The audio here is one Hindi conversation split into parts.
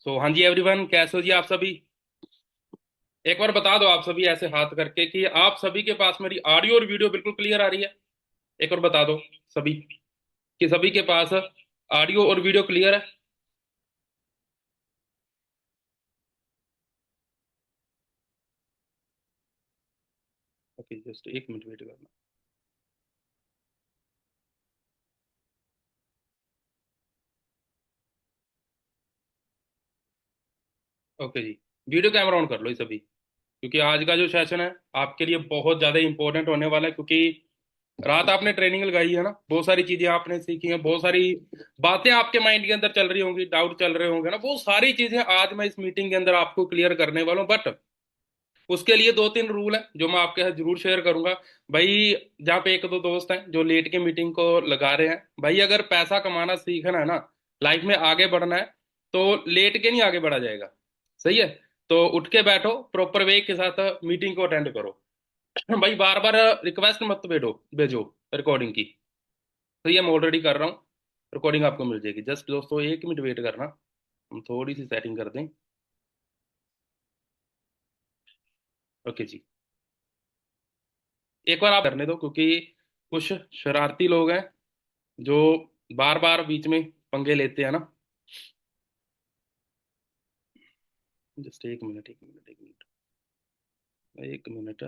हाँ जी एवरीवन, कैसे हो जी आप सभी। एक बार बता दो आप सभी ऐसे हाथ करके कि आप सभी के पास मेरी ऑडियो और वीडियो बिल्कुल क्लियर आ रही है। एक बार बता दो सभी कि सभी के पास ऑडियो और वीडियो क्लियर है। ओके, जस्ट एक मिनट वेट करना। ओके जी, वीडियो कैमरा ऑन कर लो ये सभी, क्योंकि आज का जो सेशन है आपके लिए बहुत ज़्यादा इंपॉर्टेंट होने वाला है। क्योंकि रात आपने ट्रेनिंग लगाई है ना, बहुत सारी चीज़ें आपने सीखी हैं, बहुत सारी बातें आपके माइंड के अंदर चल रही होंगी, डाउट चल रहे होंगे ना, वो सारी चीज़ें आज मैं इस मीटिंग के अंदर आपको क्लियर करने वाला हूँ। बट उसके लिए दो तीन रूल हैं जो मैं आपके साथ जरूर शेयर करूंगा भाई। जहाँ पे एक दो दोस्त हैं जो लेट के मीटिंग को लगा रहे हैं भाई, अगर पैसा कमाना सीखना है ना, लाइफ में आगे बढ़ना है, तो लेट के नहीं आगे बढ़ा जाएगा। सही है। तो उठ के बैठो, प्रॉपर वे के साथ मीटिंग को अटेंड करो। भाई बार बार रिक्वेस्ट मत भेजो भेजो रिकॉर्डिंग की। तो ये मैं ऑलरेडी कर रहा हूँ, रिकॉर्डिंग आपको मिल जाएगी। जस्ट दोस्तों एक मिनट वेट करना, हम थोड़ी सी सेटिंग कर दें। ओके जी, एक बार आप करने दो, क्योंकि कुछ शरारती लोग हैं जो बार बार बीच में पंगे लेते हैं ना। जस्ट एक मिनट, एक मिनट, एक मिनट, एक मिनट।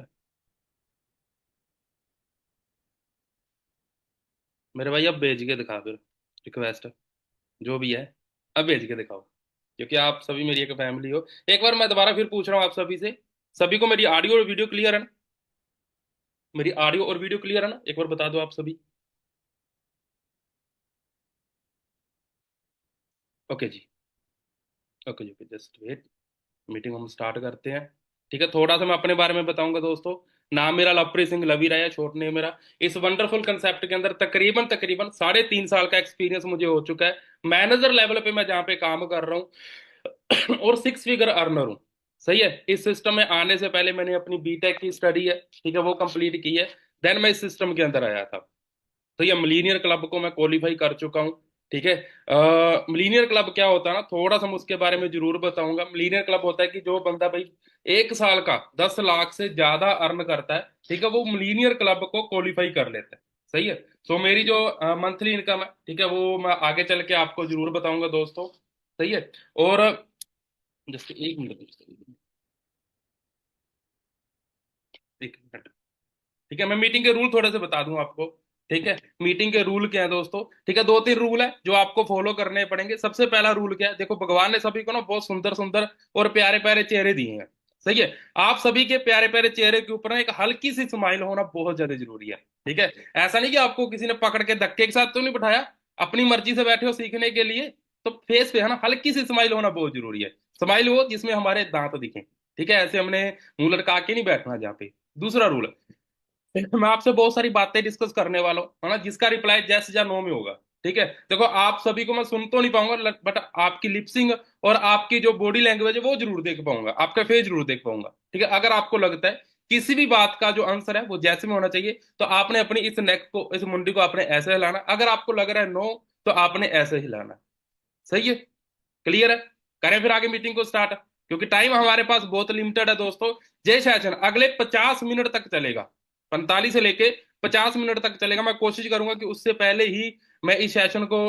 मेरे भाई अब भेज के दिखा फिर रिक्वेस्ट, जो भी है अब भेज के दिखाओ, क्योंकि आप सभी मेरी एक फैमिली हो। एक बार मैं दोबारा फिर पूछ रहा हूँ आप सभी से, सभी को मेरी ऑडियो और वीडियो क्लियर है ना? मेरी ऑडियो और वीडियो क्लियर है ना? एक बार बता दो आप सभी। ओके जी, ओके जी, ओके, जस्ट वेट। मीटिंग हम स्टार्ट करते हैं। ठीक है, थोड़ा सा मैं अपने बारे में बताऊंगा दोस्तों। नाम मेरा लवप्रीत सिंह लवी राय है, छोट नेम मेरा। इस वंडरफुल कंसेप्ट के अंदर तकरीबन तकरीबन 3.5 साल का एक्सपीरियंस मुझे हो चुका है। मैनेजर लेवल पे मैं जहाँ पे काम कर रहा हूँ और 6 फिगर अर्नर हूँ। सही है। इस सिस्टम में आने से पहले मैंने अपनी बीटेक की स्टडी है, ठीक है, वो कंप्लीट की है। देन मैं इस सिस्टम के अंदर आया था। तो ये मिलीनियर क्लब को मैं क्वालिफाई कर चुका हूँ। ठीक है। मिलीनियर क्लब क्या होता है ना, थोड़ा सा मैं उसके बारे में जरूर बताऊंगा। मिलीनियर क्लब होता है कि जो बंदा भाई 1 साल का 10 लाख से ज्यादा अर्न करता है, ठीक है, वो मिलीनियर क्लब को क्वालिफाई कर लेता है। सही है। सो मेरी जो मंथली इनकम है, ठीक है, वो मैं आगे चल के आपको जरूर बताऊंगा दोस्तों। सही है। और जस्ट एक मिनट, एक मिनट। ठीक है, मैं मीटिंग के रूल थोड़े से बता दूं आपको। ठीक है, मीटिंग के रूल क्या है दोस्तों? ठीक है, दो तीन रूल है जो आपको फॉलो करने पड़ेंगे। सबसे पहला रूल क्या है? देखो, भगवान ने सभी को ना बहुत सुंदर सुंदर और प्यारे प्यारे चेहरे दिए हैं। सही है। आप सभी के प्यारे प्यारे चेहरे के ऊपर ना एक हल्की सी स्माइल होना बहुत ज्यादा जरूरी है। ठीक है। ऐसा नहीं कि आपको किसी ने पकड़ के धक्के के साथ तो नहीं बिठाया, अपनी मर्जी से बैठे हो सीखने के लिए। तो फेस पे है ना हल्की सी स्माइल होना बहुत जरूरी है। स्माइल हो जिसमें हमारे दांत दिखें। ठीक है, ऐसे हमने मुंह लटका के नहीं बैठना जहाँ पे। दूसरा रूल, मैं आपसे बहुत सारी बातें डिस्कस करने वाला हूँ, है ना, जिसका रिप्लाई यस या नो में होगा। ठीक है। देखो, आप सभी को मैं सुन तो नहीं पाऊंगा, बट आपकी लिपसिंग और आपकी जो बॉडी लैंग्वेज है वो जरूर देख पाऊंगा, आपका फेस जरूर देख पाऊंगा। ठीक है। अगर आपको लगता है किसी भी बात का जो आंसर है वो जैसे में होना चाहिए, तो आपने अपनी इस नेक को, इस मुंडी को आपने ऐसे हिलाना। अगर आपको लग रहा है नो, तो आपने ऐसे हिलाना। सही है। क्लियर है। करें फिर आगे मीटिंग को स्टार्ट, क्योंकि टाइम हमारे पास बहुत लिमिटेड है दोस्तों। जय सेशन अगले 50 मिनट तक चलेगा, 45 से लेके 50 मिनट तक चलेगा। मैं कोशिश करूंगा कि उससे पहले ही मैं इस सेशन को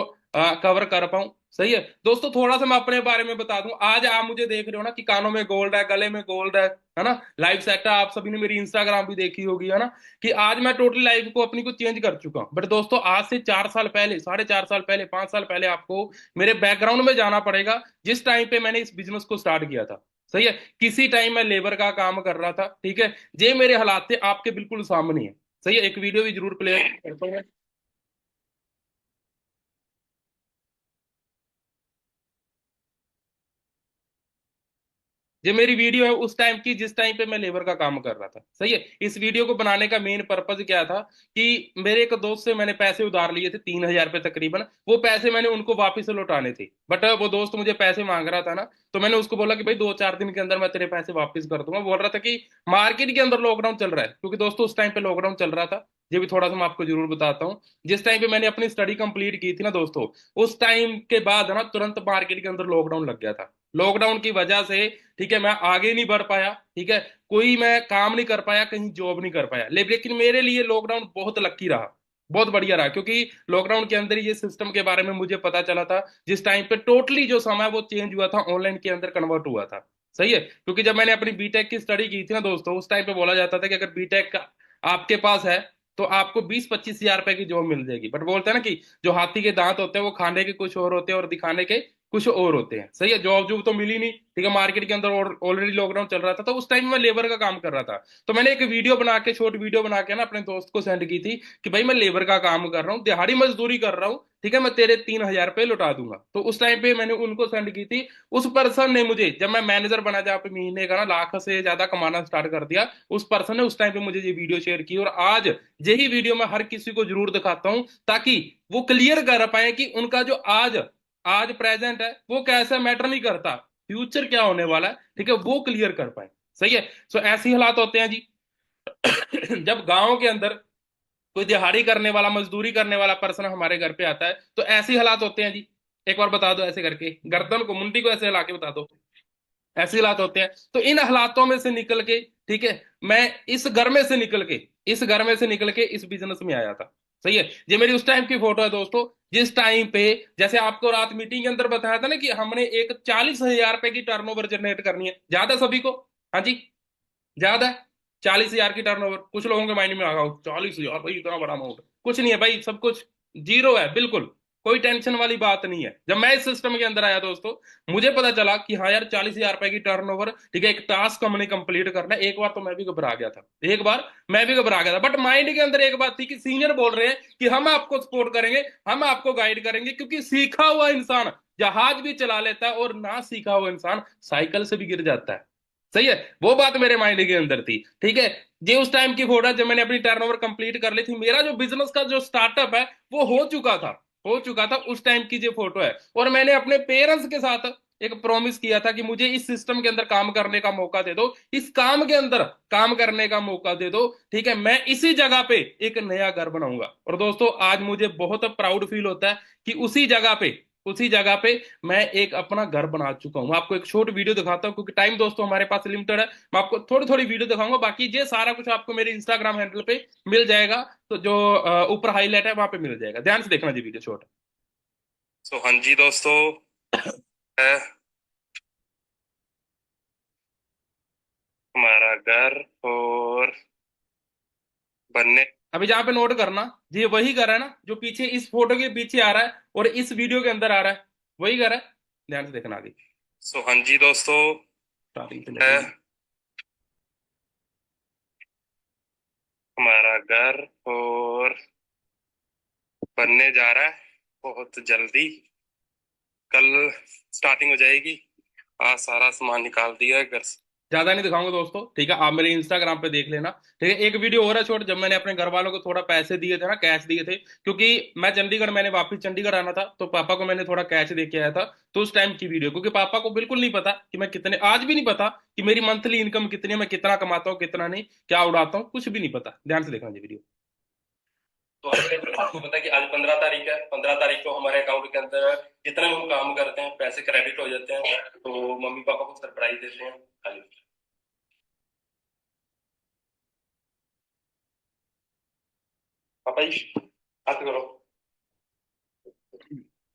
कवर कर पाऊं। सही है दोस्तों। थोड़ा सा मैं अपने बारे में बता दूं। आज आप मुझे देख रहे हो ना कि कानों में गोल्ड है, गले में गोल्ड है ना। लाइफ सेट है, आप सभी ने मेरी इंस्टाग्राम भी देखी होगी, है ना, कि आज मैं टोटली लाइफ को अपनी को चेंज कर चुका हूं। बट दोस्तों, आज से 4 साल पहले, 4.5 साल पहले, 5 साल पहले आपको मेरे बैकग्राउंड में जाना पड़ेगा, जिस टाइम पे मैंने इस बिजनेस को स्टार्ट किया था। सही है। किसी टाइम मैं लेबर का काम कर रहा था। ठीक है। जे मेरे हालात थे आपके बिल्कुल सामने है। सही है। एक वीडियो भी जरूर प्ले करता हूँ। ये मेरी वीडियो है उस टाइम की, जिस टाइम पे मैं लेबर का काम कर रहा था। सही है। इस वीडियो को बनाने का मेन पर्पज क्या था कि मेरे एक दोस्त से मैंने पैसे उधार लिए थे, 3,000 रुपये तकरीबन। वो पैसे मैंने उनको वापस से लौटाने थे, बट वो दोस्त मुझे पैसे मांग रहा था ना। तो मैंने उसको बोला कि भाई 2-4 दिन के अंदर मैं तेरे पैसे वापस कर दूंगा। बोल रहा था कि मार्केट के अंदर लॉकडाउन चल रहा है, क्योंकि दोस्तों उस टाइम पे लॉकडाउन चल रहा था। ये भी थोड़ा सा मैं आपको जरूर बताता हूँ। जिस टाइम पे मैंने अपनी स्टडी कंप्लीट की थी ना दोस्तों, उस टाइम के बाद है ना तुरंत मार्केट के अंदर लॉकडाउन लग गया था। लॉकडाउन की वजह से, ठीक है, मैं आगे नहीं बढ़ पाया, ठीक है, कोई मैं काम नहीं कर पाया, कहीं जॉब नहीं कर पाया। लेकिन मेरे लिए लॉकडाउन बहुत लकी रहा, बहुत बढ़िया रहा, क्योंकि लॉकडाउन के अंदर ये सिस्टम के बारे में मुझे पता चला था। जिस टाइम पे टोटली जो समय वो चेंज हुआ था, ऑनलाइन के अंदर कन्वर्ट हुआ था। सही है, क्योंकि जब मैंने अपनी बीटेक की स्टडी की थी ना दोस्तों, उस टाइम पे बोला जाता था कि अगर बीटेक का आपके पास है तो आपको 20-25 हजार रुपए की जॉब मिल जाएगी। बट बोलते हैं ना कि जो हाथी के दांत होते हैं वो खाने के कुछ और होते हैं और दिखाने के कुछ और होते हैं। सही है, जॉब जॉब तो मिली नहीं, ठीक है, मार्केट के अंदर ऑलरेडी लॉकडाउन चल रहा था, तो उस टाइम में लेबर का काम कर रहा था। तो मैंने एक वीडियो बना के, शॉर्ट वीडियो बना के ना अपने दोस्त को सेंड की थी कि भाई मैं लेबर का काम कर रहा हूँ, दिहाड़ी मजदूरी कर रहा हूँ, ठीक है, मैं तेरे 3 हजार रुपये लौटा दूंगा। तो उस टाइम पे मैंने उनको सेंड की थी। उस पर्सन ने मुझे, जब मैं मैनेजर बना, जहाँ पे महीने का ना लाख से ज्यादा कमाना स्टार्ट कर दिया, उस पर्सन ने उस टाइम पे मुझे ये वीडियो शेयर की। और आज यही वीडियो मैं हर किसी को जरूर दिखाता हूँ, ताकि वो क्लियर कर पाए कि उनका जो आज आज प्रेजेंट है वो कैसे मैटर नहीं करता, फ्यूचर क्या होने वाला है, ठीक है, वो क्लियर कर पाए। सही है। सो ऐसे ही हालात होते हैं जी। जब गांव के अंदर कोई दिहाड़ी करने वाला, मजदूरी करने वाला पर्सन हमारे घर पे आता है, तो ऐसे ही हालात होते हैं जी। एक बार बता दो ऐसे करके, गर्दन को, मुंडी को ऐसे हिला के बता दो, ऐसे हालात होते हैं। तो इन हालातों में से निकल के, ठीक है, मैं इस घर में से निकल के, इस घर में से निकल के इस बिजनेस में आया था। सही है, ये मेरी उस टाइम की फोटो है दोस्तों, जिस टाइम पे, जैसे आपको रात मीटिंग के अंदर बताया था ना कि हमने एक 40 हजार रुपए की टर्नओवर जनरेट करनी है। याद है सभी को? हाँ जी, याद है? 40 हजार की टर्नओवर, कुछ लोगों के माइंड में आ गया 40 हजार, भाई इतना बड़ा अमाउंट। कुछ नहीं है भाई, सब कुछ जीरो है, बिल्कुल कोई टेंशन वाली बात नहीं है। जब मैं इस सिस्टम के अंदर आया दोस्तों, मुझे पता चला कि हाँ यार, 40 हजार रुपए की टर्नओवर, ठीक है, एक टास्क हमने कंप्लीट करना है। एक बार तो मैं भी घबरा गया था, एक बार मैं भी घबरा गया था, बट माइंड के अंदर एक बात थी कि सीनियर बोल रहे हैं कि हम आपको सपोर्ट करेंगे, हम आपको गाइड करेंगे, क्योंकि सीखा हुआ इंसान जहाज भी चला लेता है और ना सीखा हुआ इंसान साइकिल से भी गिर जाता है। सही है, वो बात मेरे माइंड के अंदर थी, ठीक है। ये उस टाइम की फोटो है जब मैंने अपनी टर्नओवर कंप्लीट कर ली थी। मेरा जो बिजनेस का जो स्टार्टअप है वो हो चुका था उस टाइम की जो फोटो है। और मैंने अपने पेरेंट्स के साथ एक प्रॉमिस किया था कि मुझे इस सिस्टम के अंदर काम करने का मौका दे दो, इस काम के अंदर काम करने का मौका दे दो, ठीक है, मैं इसी जगह पे एक नया घर बनाऊंगा। और दोस्तों आज मुझे बहुत प्राउड फील होता है कि उसी जगह पे मैं एक अपना घर बना चुका हूं। मैं आपको एक शॉर्ट वीडियो दिखाता हूं, क्योंकि टाइम दोस्तों हमारे पास लिमिटेड है। मैं आपको थोड़ी थोड़ी वीडियो दिखाऊंगा, बाकी ये सारा कुछ आपको मेरे इंस्टाग्राम हैंडल पे मिल जाएगा। तो जो ऊपर हाईलाइट है वहां पे मिल जाएगा, ध्यान से देखना जी वीडियो शॉर्ट। तो हाँ जी दोस्तों, हमारा घर और बनने, अभी जहाँ पे नोट करना, ये वही घर है ना जो पीछे इस फोटो के पीछे आ रहा है और इस वीडियो के अंदर आ रहा है, वही घर है। ध्यान से देखना आगे। सो हाँ जी दोस्तों, स्टार्टिंग से लेके हमारा घर और बनने जा रहा है बहुत जल्दी, कल स्टार्टिंग हो जाएगी। आज सारा सामान निकाल दिया है घर से, ज्यादा नहीं दिखाऊंगा दोस्तों, ठीक है, आप मेरे इंस्टाग्राम पे देख लेना। ठीक है, एक वीडियो हो रहा है छोड़, जब मैंने अपने घर वालों को थोड़ा पैसे दिए थे ना, कैश दिए थे, क्योंकि मैं चंडीगढ़, मैंने वापस चंडीगढ़ आना था, तो पापा को मैंने थोड़ा कैश दे के आया था। तो उस टाइम की वीडियो, क्योंकि पापा को बिल्कुल नहीं पता कि मैं कितने, आज भी नहीं पता कि मेरी मंथली इनकम कितनी है, मैं कितना कमाता हूँ कितना नहीं, क्या उड़ाता हूँ, कुछ भी नहीं पता। ध्यान से देखना ये वीडियो। तो आपको पता है कि आज 15 तारीख है, 15 तारीख को हमारे अकाउंट के अंदर जितना भी हम काम करते हैं पैसे क्रेडिट हो जाते हैं, तो मम्मी पापा को सरप्राइज देते हैं। खाली पापा जी हाथ करो,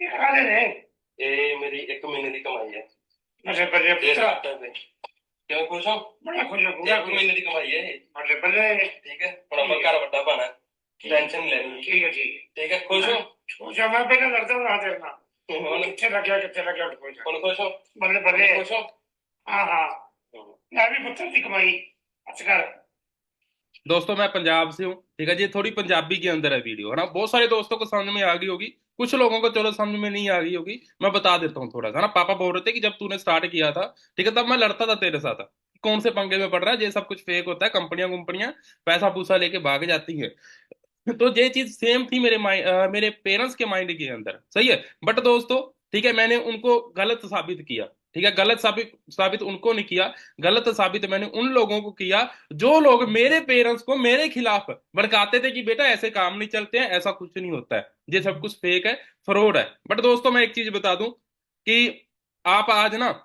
ये खा ले रहे, ये मेरी 1 महीने की कमाई है। अच्छा बल्ले पुत्र, क्यों खुश हो? बड़ा खुश हो, 1 महीने की कमाई है बल्ले बल्ले, ठीक है, थोड़ा बकार बड़ा बना, टेंशन नहीं लेनी, ठीक है ठीक है, खुश हो? खुश हो, मैं पहले लड़ता हूँ रात देखना कितने लग गया कौन खुश हो? बल्ले बल्ले खुश हो? हाँ हाँ, मैं भी पुत्र की कमाई अच्छा कर। दोस्तों मैं पंजाब से हूँ, ठीक है जी, थोड़ी पंजाबी के अंदर है वीडियो, है ना, बहुत सारे दोस्तों को समझ में आ गई होगी, कुछ लोगों को चलो समझ में नहीं आ गई होगी। मैं बता देता हूँ थोड़ा सा ना। पापा बोल रहे थे कि जब तूने स्टार्ट किया था, ठीक है, तब मैं लड़ता था तेरे साथ, कौन से पंगे में पड़ रहा है, ये सब कुछ फेक होता है, कंपनियां कंपनियां पैसा पूसा लेके भाग जाती है। तो ये चीज सेम थी मेरे पेरेंट्स के माइंड के अंदर। सही है, बट दोस्तों, ठीक है, मैंने उनको गलत साबित किया। ठीक है, गलत साबित साबित उनको नहीं किया, गलत साबित मैंने उन लोगों को किया जो लोग मेरे पेरेंट्स को मेरे खिलाफ भड़काते थे कि बेटा ऐसे काम नहीं चलते हैं, ऐसा कुछ नहीं होता है, ये सब कुछ फेक है, फ्रॉड है। बट दोस्तों मैं एक चीज बता दूं कि आप आज ना,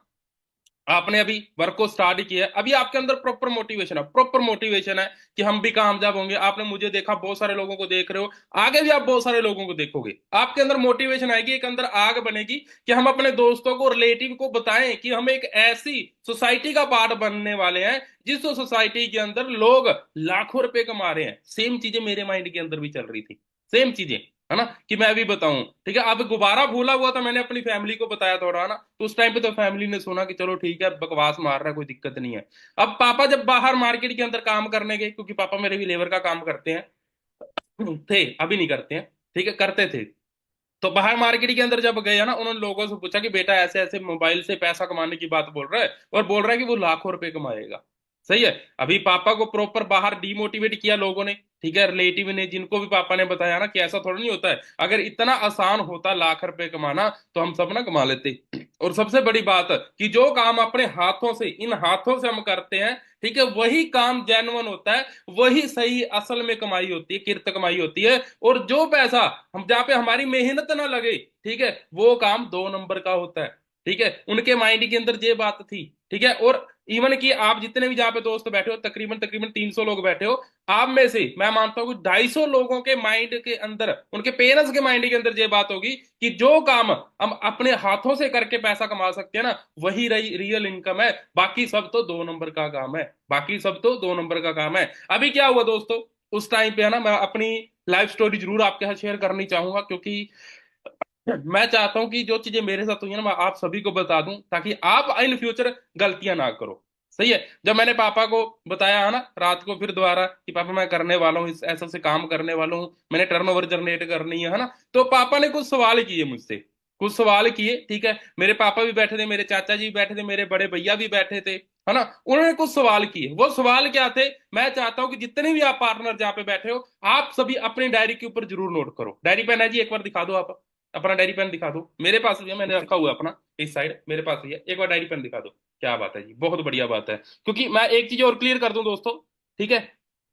आपने अभी वर्क को स्टार्ट किया है, अभी आपके अंदर प्रॉपर मोटिवेशन है, प्रॉपर मोटिवेशन है कि हम भी कामयाब होंगे। आपने मुझे देखा, बहुत सारे लोगों को देख रहे हो, आगे भी आप बहुत सारे लोगों को देखोगे, आपके अंदर मोटिवेशन आएगी, एक अंदर आग बनेगी कि हम अपने दोस्तों को, रिलेटिव को बताएं कि हम एक ऐसी सोसाइटी का पार्ट बनने वाले हैं जिस सोसाइटी के अंदर लोग लाखों रुपए कमा रहे हैं। सेम चीजें मेरे माइंड के अंदर भी चल रही थी, सेम चीजें, है ना, कि मैं भी बताऊं। ठीक है, अब गुब्बारा फूला हुआ था, मैंने अपनी फैमिली को बताया थोड़ा ना, तो उस टाइम पे तो फैमिली ने सुना कि चलो ठीक है, बकवास मार रहा है, कोई दिक्कत नहीं है। अब पापा जब बाहर मार्केट के अंदर काम करने गए, क्योंकि पापा मेरे भी लेबर का काम करते हैं, थे, अभी नहीं करते हैं, ठीक है, करते थे। तो बाहर मार्केट के अंदर जब गए ना, उन्होंने लोगों से पूछा कि बेटा ऐसे ऐसे मोबाइल से पैसा कमाने की बात बोल रहा है, और बोल रहा है कि वो लाखों रुपए कमाएगा। सही है, अभी पापा को प्रॉपर बाहर डीमोटिवेट किया लोगों ने, ठीक है, रिलेटिव ने, जिनको भी पापा ने बताया ना कि ऐसा थोड़ा नहीं होता है, अगर इतना आसान होता लाख रुपए कमाना तो हम सब ना कमा लेते। और सबसे बड़ी बात कि जो काम अपने हाथों से, इन हाथों से हम करते हैं, ठीक है, वही काम जेन्युइन होता है, वही सही असल में कमाई होती है, किरत कमाई होती है। और जो पैसा हम, जहाँ पे हमारी मेहनत ना लगे, ठीक है, वो काम 2 नंबर का होता है। ठीक है, उनके माइंड के अंदर ये बात थी। ठीक है, और इवन कि आप जितने भी जहाँ पे दोस्त बैठे हो, तकरीबन तकरीबन 300 लोग बैठे हो, आप में से मैं मानता हूँ कि 250 लोगों के माइंड के अंदर, उनके पेरेंट्स के माइंड के अंदर ये बात होगी कि जो काम हम अपने हाथों से करके पैसा कमा सकते हैं ना, वही रियल इनकम है, बाकी सब तो 2 नंबर का काम है, बाकी सब तो 2 नंबर का काम है। अभी क्या हुआ दोस्तों, उस टाइम पे है ना, मैं अपनी लाइफ स्टोरी जरूर आपके साथ शेयर करनी चाहूंगा, क्योंकि मैं चाहता हूं कि जो चीजें मेरे साथ हुई है ना, मैं आप सभी को बता दूं, ताकि आप इन फ्यूचर गलतियां ना करो। सही है, जब मैंने पापा को बताया है ना रात को फिर दोबारा कि पापा मैं करने वाला हूँ, इस ऐसा से काम करने वाला हूँ, मैंने टर्नओवर जनरेट करनी है ना, तो पापा ने कुछ सवाल किए मुझसे, कुछ सवाल किए। ठीक है, मेरे पापा भी बैठे थे, मेरे चाचा जी भी बैठे थे, मेरे बड़े भैया भी बैठे थे, है ना, उन्होंने कुछ सवाल किए। वो सवाल क्या थे, मैं चाहता हूं कि जितने भी आप पार्टनर जहां पे बैठे हो, आप सभी अपनी डायरी के ऊपर जरूर नोट करो। डायरी पेन है जी, एक बार दिखा दो आप, अपना डायरी पेन दिखा दो, मेरे पास भी है, मैंने रखा हुआ है अपना इस साइड, मेरे पास भी है, एक बार डायरी पेन दिखा दो। क्या बात है जी, बहुत बढ़िया बात है। क्योंकि मैं एक चीज और क्लियर कर दूं दोस्तों, ठीक है,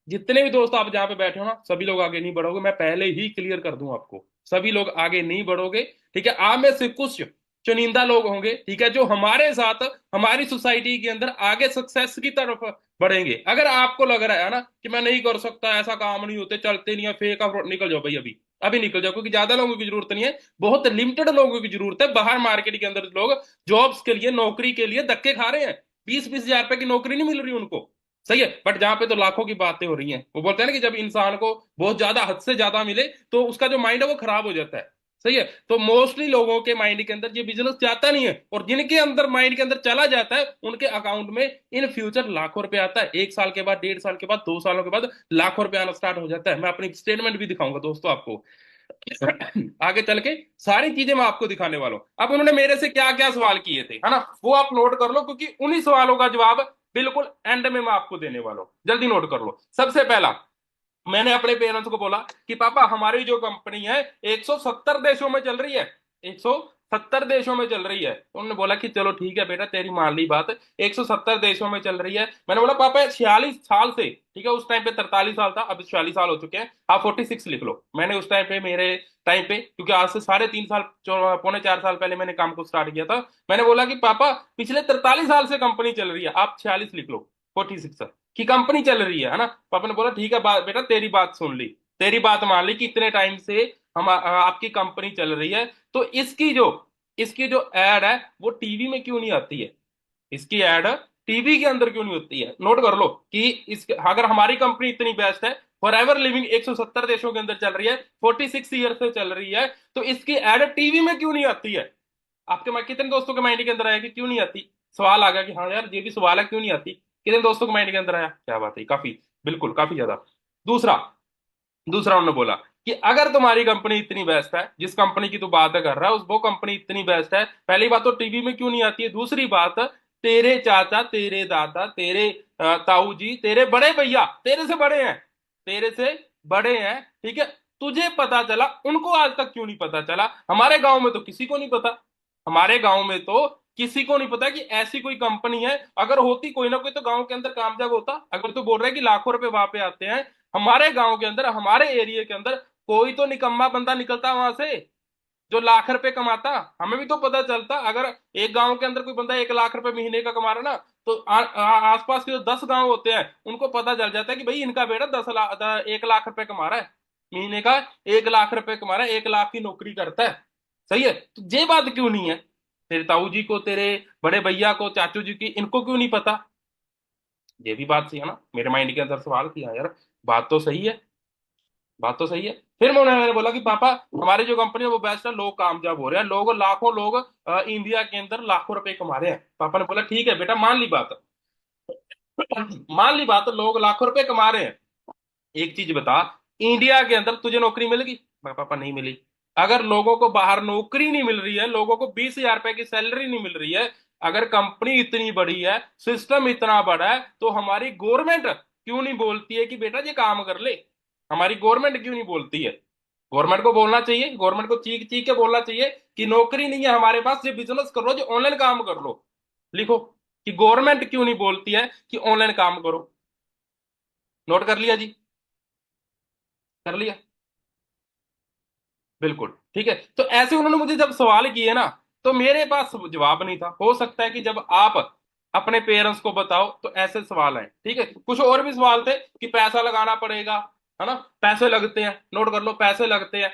जितने भी दोस्त आप जहां पे बैठे हो ना, सभी लोग आगे नहीं बढ़ोगे, मैं पहले ही क्लियर कर दूं आपको, सभी लोग आगे नहीं बढ़ोगे। ठीक है, आप में से कुछ चुनिंदा लोग होंगे, ठीक है, जो हमारे साथ हमारी सोसाइटी के अंदर आगे सक्सेस की तरफ बढ़ेंगे। अगर आपको लग रहा है ना कि मैं नहीं कर सकता, ऐसा काम नहीं होते, चलते नहीं है, फेक अप्रोच, निकल जाओ भाई, अभी अभी निकल जाओ, क्योंकि ज्यादा लोगों की जरूरत नहीं है, बहुत लिमिटेड लोगों की जरूरत है। बाहर मार्केट के अंदर लोग जॉब्स के लिए, नौकरी के लिए धक्के खा रहे हैं, 20-20 हजार रुपए की नौकरी नहीं मिल रही उनको। सही है, बट जहां पे तो लाखों की बातें हो रही हैं, वो बोलते हैं ना कि जब इंसान को बहुत ज्यादा, हद से ज्यादा मिले, तो उसका जो माइंड है वो खराब हो जाता है। सही है, तो मोस्टली लोगों के माइंड के अंदर ये बिजनेस जाता नहीं है, और जिनके अंदर माइंड के अंदर चला जाता है, उनके अकाउंट में इन फ्यूचर लाखों रुपए आता है, 1 साल के बाद, 1.5 साल के बाद, 2 सालों के बाद लाखों रुपए आना स्टार्ट हो जाता है। मैं अपनी स्टेटमेंट भी दिखाऊंगा दोस्तों आपको आगे चल के, सारी चीजें मैं आपको दिखाने वाला हूं। अब उन्होंने मेरे से क्या क्या सवाल किए थे, है ना, वो आप नोट कर लो, क्योंकि उन्हीं सवालों का जवाब बिल्कुल एंड में मैं आपको देने वाला हूं, जल्दी नोट कर लो। सबसे पहला, मैंने अपने पेरेंट्स को बोला कि पापा हमारी जो कंपनी है 170 देशों में चल रही है, 170 देशों में चल रही है। उन्होंने बोला कि चलो ठीक है बेटा, तेरी मान ली बात, 170 देशों में चल रही है। मैंने बोला पापा 46 साल से, ठीक है, उस टाइम पे 43 साल था, अब 46 साल हो चुके हैं, आप 46 लिख लो। मैंने उस टाइम पे, मेरे टाइम पे, क्योंकि आज से 3.5 साल, पौने 4 साल पहले मैंने काम को स्टार्ट किया था, मैंने बोला कि पापा पिछले 43 साल से कंपनी चल रही है, आप 46 लिख लो, 46 की कंपनी चल रही है ना। पापा ने बोला ठीक है बेटा, तेरी बात सुन ली, तेरी बात मान ली कि इतने टाइम से हम आपकी कंपनी चल रही है, तो इसकी जो एड है वो टीवी में क्यों नहीं आती है, इसकी एड टीवी के अंदर क्यों नहीं होती है। नोट कर लो कि इस, अगर हमारी कंपनी इतनी बेस्ट है, फॉर एवर लिविंग 170 देशों के अंदर चल रही है, 46 ईयर से चल रही है, तो इसकी एड टीवी में क्यों नहीं आती है। आपके कितने दोस्तों के माइंड के अंदर आया कि क्यों नहीं आती, सवाल आ गया कि हाँ यार ये भी सवाल है, क्यों नहीं आती, कितने दोस्तों के माइंड के अंदर आया, क्या बात है, काफी, बिल्कुल काफी ज्यादा। दूसरा, दूसरा उन्होंने बोला कि अगर तुम्हारी कंपनी इतनी बेस्ट है, जिस कंपनी की तू बात कर रहा है, उस वो कंपनी इतनी बेस्ट है, पहली बात तो टीवी में क्यों नहीं आती है, दूसरी बात तेरे चाचा, तेरे दादा, तेरे ताऊ जी, तेरे बड़े भैया तेरे से बड़े हैं, तेरे से बड़े हैं, ठीक है, तुझे पता चला, उनको आज तक क्यों नहीं पता चला। हमारे गांव में तो किसी को नहीं पता, हमारे गांव में तो किसी को नहीं पता कि ऐसी कोई कंपनी है। अगर होती कोई ना कोई तो गांव के अंदर कामयाब होता। अगर तू बोल रहा है कि लाखों रुपए वहां पे आते हैं, हमारे गांव के अंदर, हमारे एरिया के अंदर कोई तो निकम्मा बंदा निकलता वहां से जो लाख रुपए कमाता। हमें भी तो पता चलता। अगर एक गांव के अंदर कोई बंदा 1 लाख रुपए महीने का कमा रहा ना, तो आसपास के जो 10 गांव होते हैं उनको पता चल जाता है कि भाई इनका बेटा 10 लाख 1 लाख रुपए कमा रहा है महीने का। 1 लाख रुपए कमा रहा है, 1 लाख की नौकरी करता है। सही है, तो ये बात क्यों नहीं है तेरे ताऊ जी को, तेरे बड़े भैया को, चाचू जी की, इनको क्यों नहीं पता? ये भी बात सही है ना। मेरे माइंड के अंदर सवाल किया यार, बात तो सही है, बात तो सही है। फिर मैंने बोला कि पापा हमारी जो कंपनी है वो बेस्ट है, लोग कामयाब हो रहे हैं, लोग लाखों लोग इंडिया के अंदर लाखों रुपए कमा रहे हैं। पापा ने बोला ठीक है बेटा, मान ली बात, मान ली बात, लोग लाखों रुपए कमा रहे हैं। एक चीज बता, इंडिया के अंदर तुझे नौकरी मिलेगी? मैं पापा नहीं मिली। अगर लोगों को बाहर नौकरी नहीं मिल रही है, लोगों को 20,000 रुपए की सैलरी नहीं मिल रही है, अगर कंपनी इतनी बड़ी है, सिस्टम इतना बड़ा है, तो हमारी गवर्नमेंट क्यों नहीं बोलती है कि बेटा ये काम कर ले? हमारी गवर्नमेंट क्यों नहीं बोलती है? गवर्नमेंट को बोलना चाहिए, गवर्नमेंट को चीख चीख के बोलना चाहिए कि नौकरी नहीं है हमारे पास, ये बिजनेस कर लो, जो ऑनलाइन काम कर लो। लिखो कि गवर्नमेंट क्यों नहीं बोलती है कि ऑनलाइन काम करो। नोट कर लिया जी? कर लिया? बिल्कुल ठीक है। तो ऐसे उन्होंने मुझे जब सवाल किए ना, तो मेरे पास जवाब नहीं था। हो सकता है कि जब आप अपने पेरेंट्स को बताओ तो ऐसे सवाल आए। ठीक है, कुछ और भी सवाल थे कि पैसा लगाना पड़ेगा, है ना, पैसे लगते हैं, नोट कर लो, पैसे लगते हैं।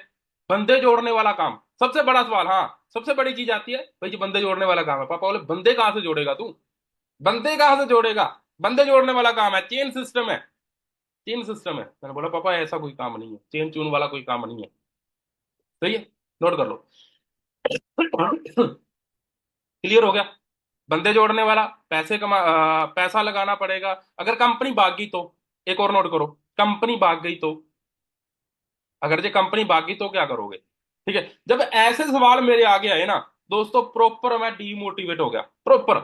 बंदे जोड़ने वाला काम सबसे बड़ा सवाल। हाँ, सबसे बड़ी चीज आती है भाई जी, बंदे जोड़ने वाला काम है। पापा बोले बंदे कहाँ से जोड़ेगा तू? बंदे कहाँ से जोड़ेगा? बंदे जोड़ने वाला काम है, चेन सिस्टम है, चेन सिस्टम है। मैंने बोला पापा ऐसा कोई काम नहीं है, चेन चून वाला कोई काम नहीं है। सही है, नोट कर लो। क्लियर हो गया? बंदे जोड़ने वाला, पैसा लगाना पड़ेगा। अगर कंपनी भाग गई तो, एक और नोट करो, कंपनी भाग गई तो, अगर ये कंपनी भाग गई तो क्या करोगे? ठीक है, जब ऐसे सवाल मेरे आगे आए ना दोस्तों, प्रॉपर मैं डीमोटिवेट हो गया, प्रॉपर।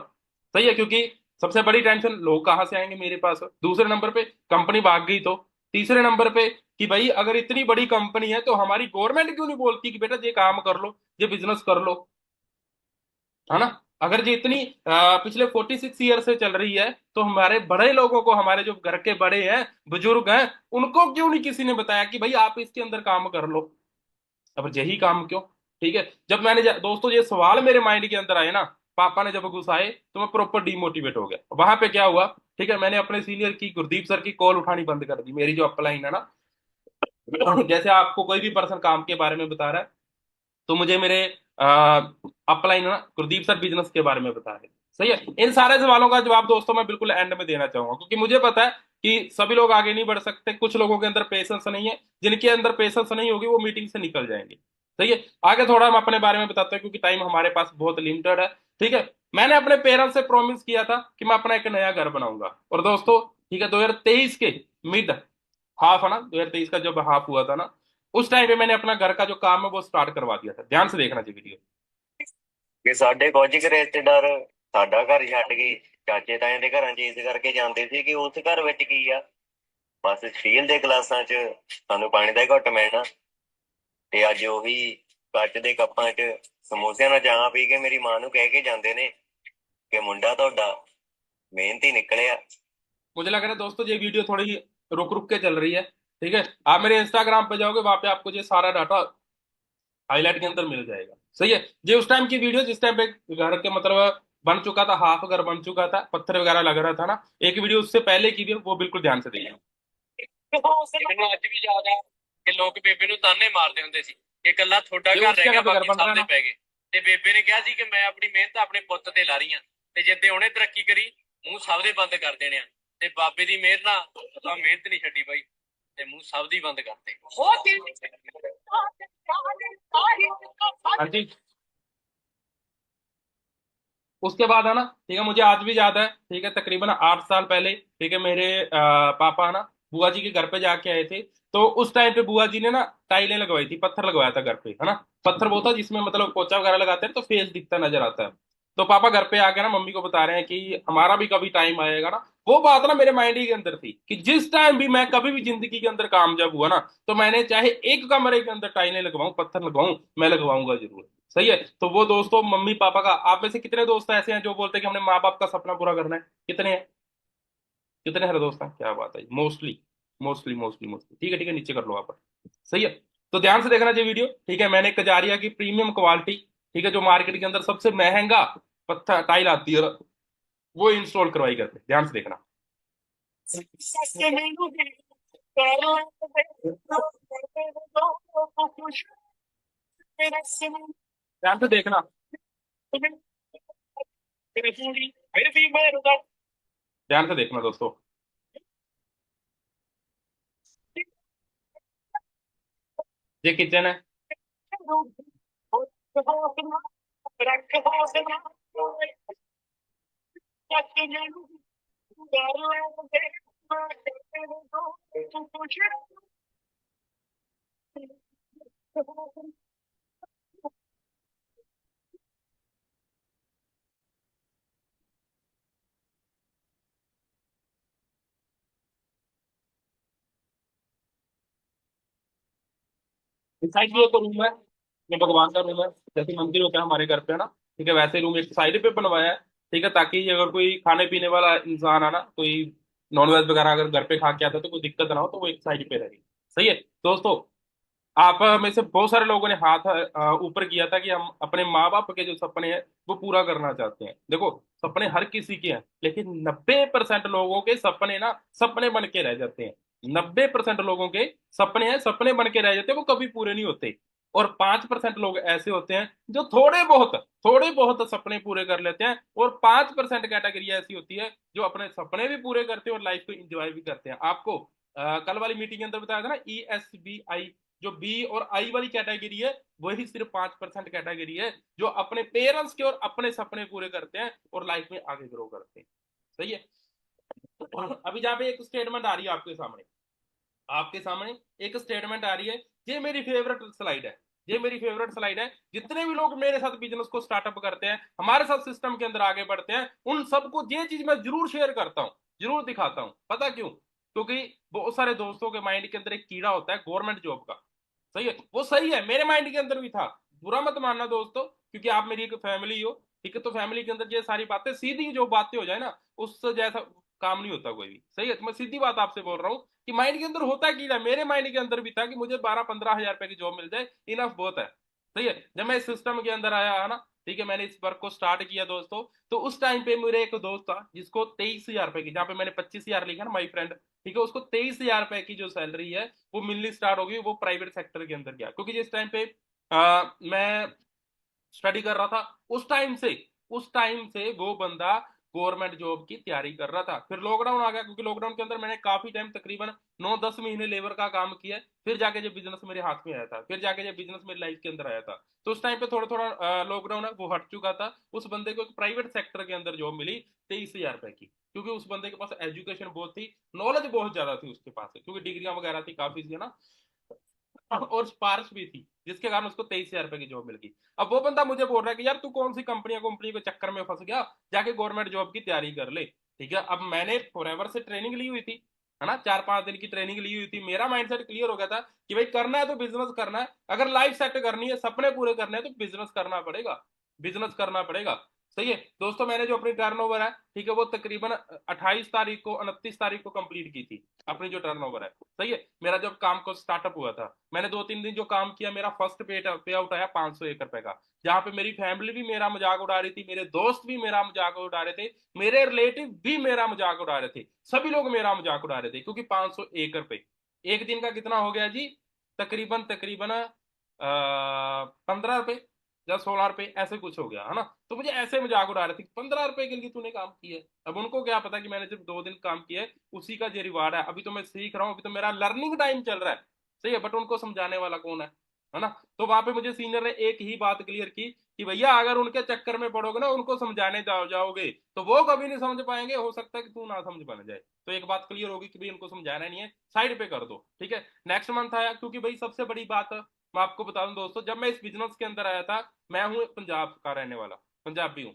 सही है, क्योंकि सबसे बड़ी टेंशन लोग कहाँ से आएंगे मेरे पास, दूसरे नंबर पे कंपनी भाग गई तो, तीसरे नंबर पे कि भाई अगर इतनी बड़ी कंपनी है तो हमारी गवर्नमेंट क्यों नहीं बोलती कि बेटा ये काम कर लो, ये बिजनेस कर लो, है ना? अगर ये इतनी पिछले 46 ईयर से चल रही है, तो हमारे बड़े लोगों को, हमारे जो घर के बड़े हैं, बुजुर्ग हैं, उनको क्यों नहीं किसी ने बताया कि भाई आप इसके अंदर काम कर लो? अब यही काम क्यों? ठीक है, जब मैंने दोस्तों ये सवाल मेरे माइंड के अंदर आए ना, पापा ने जब घुसाए, तो मैं प्रॉपर डिमोटिवेट हो गया। वहां पे क्या हुआ, ठीक है, मैंने अपने सीनियर की, गुरदीप सर की कॉल उठानी बंद कर दी। मेरी जो अपलाइन है ना, जैसे आपको कोई भी पर्सन काम के बारे में बता रहा है, तो मुझे मेरे अपलाइन ना गुरदीप सर बिजनेस के बारे में बता रहे। सही है, इन सारे सवालों का जवाब दोस्तों मैं बिल्कुल एंड में देना चाहूंगा, क्योंकि मुझे पता है कि सभी लोग आगे नहीं बढ़ सकते। कुछ लोगों के अंदर पेशेंस नहीं है, जिनके अंदर पेशेंस नहीं होगी वो मीटिंग से निकल जाएंगे। सही है, आगे थोड़ा हम अपने बारे में बताते हैं, क्योंकि टाइम हमारे पास बहुत लिमिटेड है। ठीक है, मैंने अपने पेरेंट्स से प्रॉमिस किया था कि मैं अपना एक नया घर बनाऊंगा। और दोस्तों ठीक है, 2023 के मिड हाफ है ना, 2023 का जब हाफ हुआ था ना, उस टाइम पे मैंने अपना घर का जो काम है वो स्टार्ट करवा दिया था। ध्यान से देखना चाहिए वीडियो। ਕਿ ਸਾਡੇ ਕੁਝ ਕੁ ਰਿਸ਼ਤੇਦਾਰ ਸਾਡਾ ਘਰ ਛੱਡ ਕੇ ਚਾਚੇ ਤਾਇਆਂ ਦੇ ਘਰਾਂ 'ਚ ਇਸ ਕਰਕੇ ਜਾਂਦੇ ਸੀ ਕਿ ਉਸ ਘਰ ਵਿੱਚ ਕੀ ਆ, ਬਸ ਸਟੀਲ ਦੇ ਗਲਾਸਾਂ 'ਚ ਸਾਨੂੰ ਪਾਣੀ ਦਾ ਘੁੱਟ ਮਿਲਣਾ, ਤੇ ਅੱਜ ਉਹੀ ਕੱਚ ਦੇ ਕੱਪਾਂ 'ਚ ਸਮੋਸਿਆਂ ਨਾਲ ਚਾਹ ਪੀ ਕੇ ਮੇਰੀ ਮਾਂ ਨੂੰ ਕਹਿ ਕੇ ਜਾਂਦੇ ਨੇ ਕਿ ਮੁੰਡਾ ਤੁਹਾਡਾ ਮਿਹਨਤੀ ਨਿਕਲਿਆ। मुझे लग रहा है दोस्तों ये वीडियो थोड़ी रुक रुक के चल रही है। ठीक है, आप मेरे इंस्टाग्राम पे जाओगे, वहां पे आपको ये सारा डाटा हाईलाइट के अंदर मिल जाएगा। सही है, ये उस टाइम की वीडियो जिस टाइम पे घर के मतलब बन चुका था, हाफ घर बन चुका था, पत्थर वगैरह लग रहा था ना। एक वीडियो उससे पहले की भी है, वो बिल्कुल ध्यान से देखिए। ਮੈਨੂੰ ਅੱਜ ਵੀ ਯਾਦ ਆ ਕਿ ਲੋਕ ਬੇਬੇ ਨੂੰ ਤਾਨੇ ਮਾਰਦੇ ਹੁੰਦੇ ਸੀ ਕਿ ਇਕੱਲਾ ਤੁਹਾਡਾ ये ਘਰ उस ਰਹਿ ਗਿਆ, जगह पे घर ਬਾਕੀ बन रहा ਸਭ है ਦੇ ना। ਪੈ ਗਏ। ਤੇ ਬੇਬੇ ਨੇ ਕਿਹਾ ਸੀ ਕਿ ਮੈਂ ਆਪਣੀ ਮਿਹਨਤ ਆਪਣੇ ਪੁੱਤ ਤੇ ਲਾ ਰਹੀ ਹਾਂ, ਤੇ ਜਿੱਦੇ ਉਹਨੇ ਤਰੱਕੀ ਕਰੀ ਮੂੰਹ ਸਭ ਦੇ ਬੰਦ ਕਰ ਦੇਣੇ ਆ। ਤੇ ਬਾਬੇ ਦੀ ਮਿਹਰ ਨਾਲ ਆਪਾਂ ਮਿਹਨਤ ਨਹੀਂ ਛੱਡੀ ਬਾਈ, ਤੇ ਮੂੰਹ ਸਭ ਦੀ ਬੰਦ ਕਰਤੇ। हाँ जी, उसके बाद है ना, ठीक है, मुझे आज भी याद है। ठीक है, तकरीबन 8 साल पहले, ठीक है, मेरे पापा है ना बुआ जी के घर पे जाके आए थे। तो उस टाइम पे बुआ जी ने ना टाइलें लगवाई थी, पत्थर लगवाया था घर पे, है ना। पत्थर वो था जिसमें मतलब पोचा वगैरह लगाते हैं तो फेस दिखता नजर आता है। तो पापा घर पे आके ना मम्मी को बता रहे हैं कि हमारा भी कभी टाइम आएगा ना, वो बात ना मेरे माइंड के अंदर थी कि जिस टाइम भी मैं कभी भी जिंदगी के अंदर कामयाब हुआ ना, तो मैंने चाहे एक कमरे के अंदर टाइलें लगवाऊं, पत्थर लगवाऊं, मैं लगवाऊंगा जरूर। सही है। तो वो दोस्तों, मम्मी पापा का, आप में से कितने दोस्त ऐसे हैं जो बोलते हैं कि हमने माँ बाप का सपना पूरा करना है? कितने हैं? कितने सारे दोस्त हैं? क्या बात है, मोस्टली मोस्टली मोस्टली मोस्टली। ठीक है, ठीक है, नीचे कर लो आप। सही है। तो ध्यान से देखना ये वीडियो, ठीक है। मैंने कजारिया की प्रीमियम क्वालिटी, ठीक है, जो मार्केट के अंदर सबसे महंगा पत्थर टाइल आती है, वो इंस्टॉल करवाई करते, ध्यान से देखना। ध्यान से देखना। ध्यान से देखना दोस्तों। ये किचन है। इस साइड भी एक रूम है, ये भगवान का रूम है। जैसे मंदिर होता है हमारे घर पे, है ना, ठीक है, वैसे रूम एक साइड पे बनवाया है। ठीक है, ताकि अगर कोई खाने पीने वाला इंसान है ना, कोई नॉनवेज वगैरह अगर घर पे खा के आता है तो कोई दिक्कत ना हो, तो वो एक साइड पे रहेगी। सही है। दोस्तों, आप में से बहुत सारे लोगों ने हाथ ऊपर किया था कि हम अपने माँ बाप के जो सपने हैं वो पूरा करना चाहते हैं। देखो, सपने हर किसी के हैं, लेकिन 90% लोगों के सपने ना सपने बन के रह जाते हैं। 90% लोगों के सपने हैं, सपने बन के रह जाते हैं, वो कभी पूरे नहीं होते। और 5% लोग ऐसे होते हैं जो थोड़े बहुत सपने पूरे कर लेते हैं। और 5% कैटेगरी ऐसी होती है जो अपने सपने भी पूरे करते हैं और लाइफ को एंजॉय भी करते हैं। आपको कल वाली मीटिंग के अंदर बताया था ना, ESBI, जो बी और आई वाली कैटेगरी है, वही सिर्फ 5% कैटेगरी है जो अपने पेरेंट्स के और अपने सपने पूरे करते हैं और लाइफ में आगे ग्रो करते हैं। सही है। अभी जहाँ पे एक स्टेटमेंट आ रही है आपके सामने एक स्टेटमेंट आ रही है। ये मेरी फेवरेट स्लाइड है। ये मेरी फेवरेट स्लाइड है। जितने भी लोग मेरे साथ बिजनेस को स्टार्टअप करते हैं, हमारे साथ सिस्टम के अंदर आगे बढ़ते हैं, उन सबको ये चीज मैं जरूर शेयर करता हूँ, जरूर दिखाता हूँ। पता क्यों? क्योंकि बहुत सारे दोस्तों के माइंड के अंदर एक कीड़ा होता है गवर्नमेंट जॉब का। सही है, वो सही है, मेरे माइंड के अंदर भी था। बुरा मत मानना दोस्तों, क्योंकि आप मेरी एक फैमिली हो। ठीक है, तो फैमिली के अंदर ये सारी बातें, सीधी जो बातें हो जाए ना, उससे जैसा काम नहीं होता कोई भी। सही है, तो मैं सीधी बात आपसे बोल रहा हूँ कि माइंड के अंदर होता क्या है। मेरे माइंड के अंदर भी था कि मुझे 12-15 हजार रुपए की जॉब मिल जाए, इनफ बहुत है। सही है। जब मैं इस सिस्टम के अंदर आया है ना, ठीक है, मैंने इस वर्क को स्टार्ट किया दोस्तों, तो उस टाइम पे मेरे एक दोस्त था जिसको 23 हजार रुपए की, जहाँ पे मैंने 25 हजार लिखा ना, माई फ्रेंड, ठीक है, उसको 23 हजार रुपए की जो सैलरी है वो मिलनी स्टार्ट होगी। वो प्राइवेट सेक्टर के अंदर गया, क्योंकि जिस टाइम पे मैं स्टडी कर रहा था, उस टाइम से वो बंदा गवर्नमेंट जॉब की तैयारी कर रहा था। फिर लॉकडाउन आ गया, क्योंकि लॉकडाउन के अंदर मैंने काफी टाइम, तकरीबन 9-10 महीने लेबर का काम किया। फिर जाके जब बिजनेस मेरे हाथ में आया था, फिर जाके जब बिजनेस मेरी लाइफ के अंदर आया था, तो उस टाइम पे थोड़ा थोड़ा लॉकडाउन है वो हट चुका था। उस बंदे को एक प्राइवेट सेक्टर के अंदर जॉब मिली 23 हजार रुपए की, क्योंकि उस बंदे के पास एजुकेशन बहुत थी, नॉलेज बहुत ज्यादा थी उसके पास, क्योंकि डिग्रियां वगैरह थी काफी, थी ना, और सिफारिश भी थी, जिसके कारण उसको 23 हजार रुपए की जॉब मिल गई। अब वो बंदा मुझे बोल रहा है कि यार तू कौन सी कंपनी के चक्कर में फंस गया, जाके गवर्नमेंट जॉब की तैयारी कर ले। ठीक है, अब मैंने फॉरएवर से ट्रेनिंग ली हुई थी, है ना, 4-5 दिन की ट्रेनिंग ली हुई थी। मेरा माइंडसेट क्लियर हो गया था कि भाई करना है तो बिजनेस करना है, अगर लाइफ सेट करनी है, सपने पूरे करने हैं, तो बिजनेस करना पड़ेगा, बिजनेस करना पड़ेगा। सही है दोस्तों, मैंने जो अपनी टर्नओवर है, ठीक है, वो तकरीबन 28 तारीख को, 29 तारीख को कंप्लीट की थी, अपनी जो टर्नओवर है। सही है। मेरा जब काम को स्टार्टअप हुआ था, मैंने 2-3 दिन जो काम किया, मेरा फर्स्ट पे आउट आया 501 रुपए का, जहां पे मेरी फैमिली भी मेरा मजाक उड़ा रही थी, मेरे दोस्त भी मेरा मजाक उड़ा रहे थे, मेरे रिलेटिव भी मेरा मजाक उड़ा रहे थे, सभी लोग मेरा मजाक उड़ा रहे थे, क्योंकि 501 रुपए एक दिन का कितना हो गया जी? तकरीबन तकरीबन 15 रुपए या 16 रुपए, ऐसे कुछ हो गया, है ना। तो मुझे ऐसे मजाक उड़ा रहे थे, 15 रुपए के लिए तूने काम किया है। अब उनको क्या पता कि मैंने सिर्फ 2 दिन काम किया है, उसी का ये रिवार्ड है। अभी तो मैं सीख रहा हूँ, अभी तो मेरा लर्निंग टाइम चल रहा है। सही है, बट उनको समझाने वाला कौन है ना। तो वहां पे मुझे सीनियर ने एक ही बात क्लियर की कि भैया अगर उनके चक्कर में पड़ोगे ना, उनको समझाने जाओगे, तो वो कभी नहीं समझ पाएंगे, हो सकता है कि तू ना समझ बन जाए। तो एक बात क्लियर होगी कि भाई उनको समझाना नहीं है, साइड पे कर दो। ठीक है। नेक्स्ट मंथ आया, क्योंकि भाई सबसे बड़ी बात मैं आपको बता दूं दोस्तों, जब मैं इस बिजनेस के अंदर आया था, मैं हूँ पंजाब का रहने वाला, पंजाबी हूँ।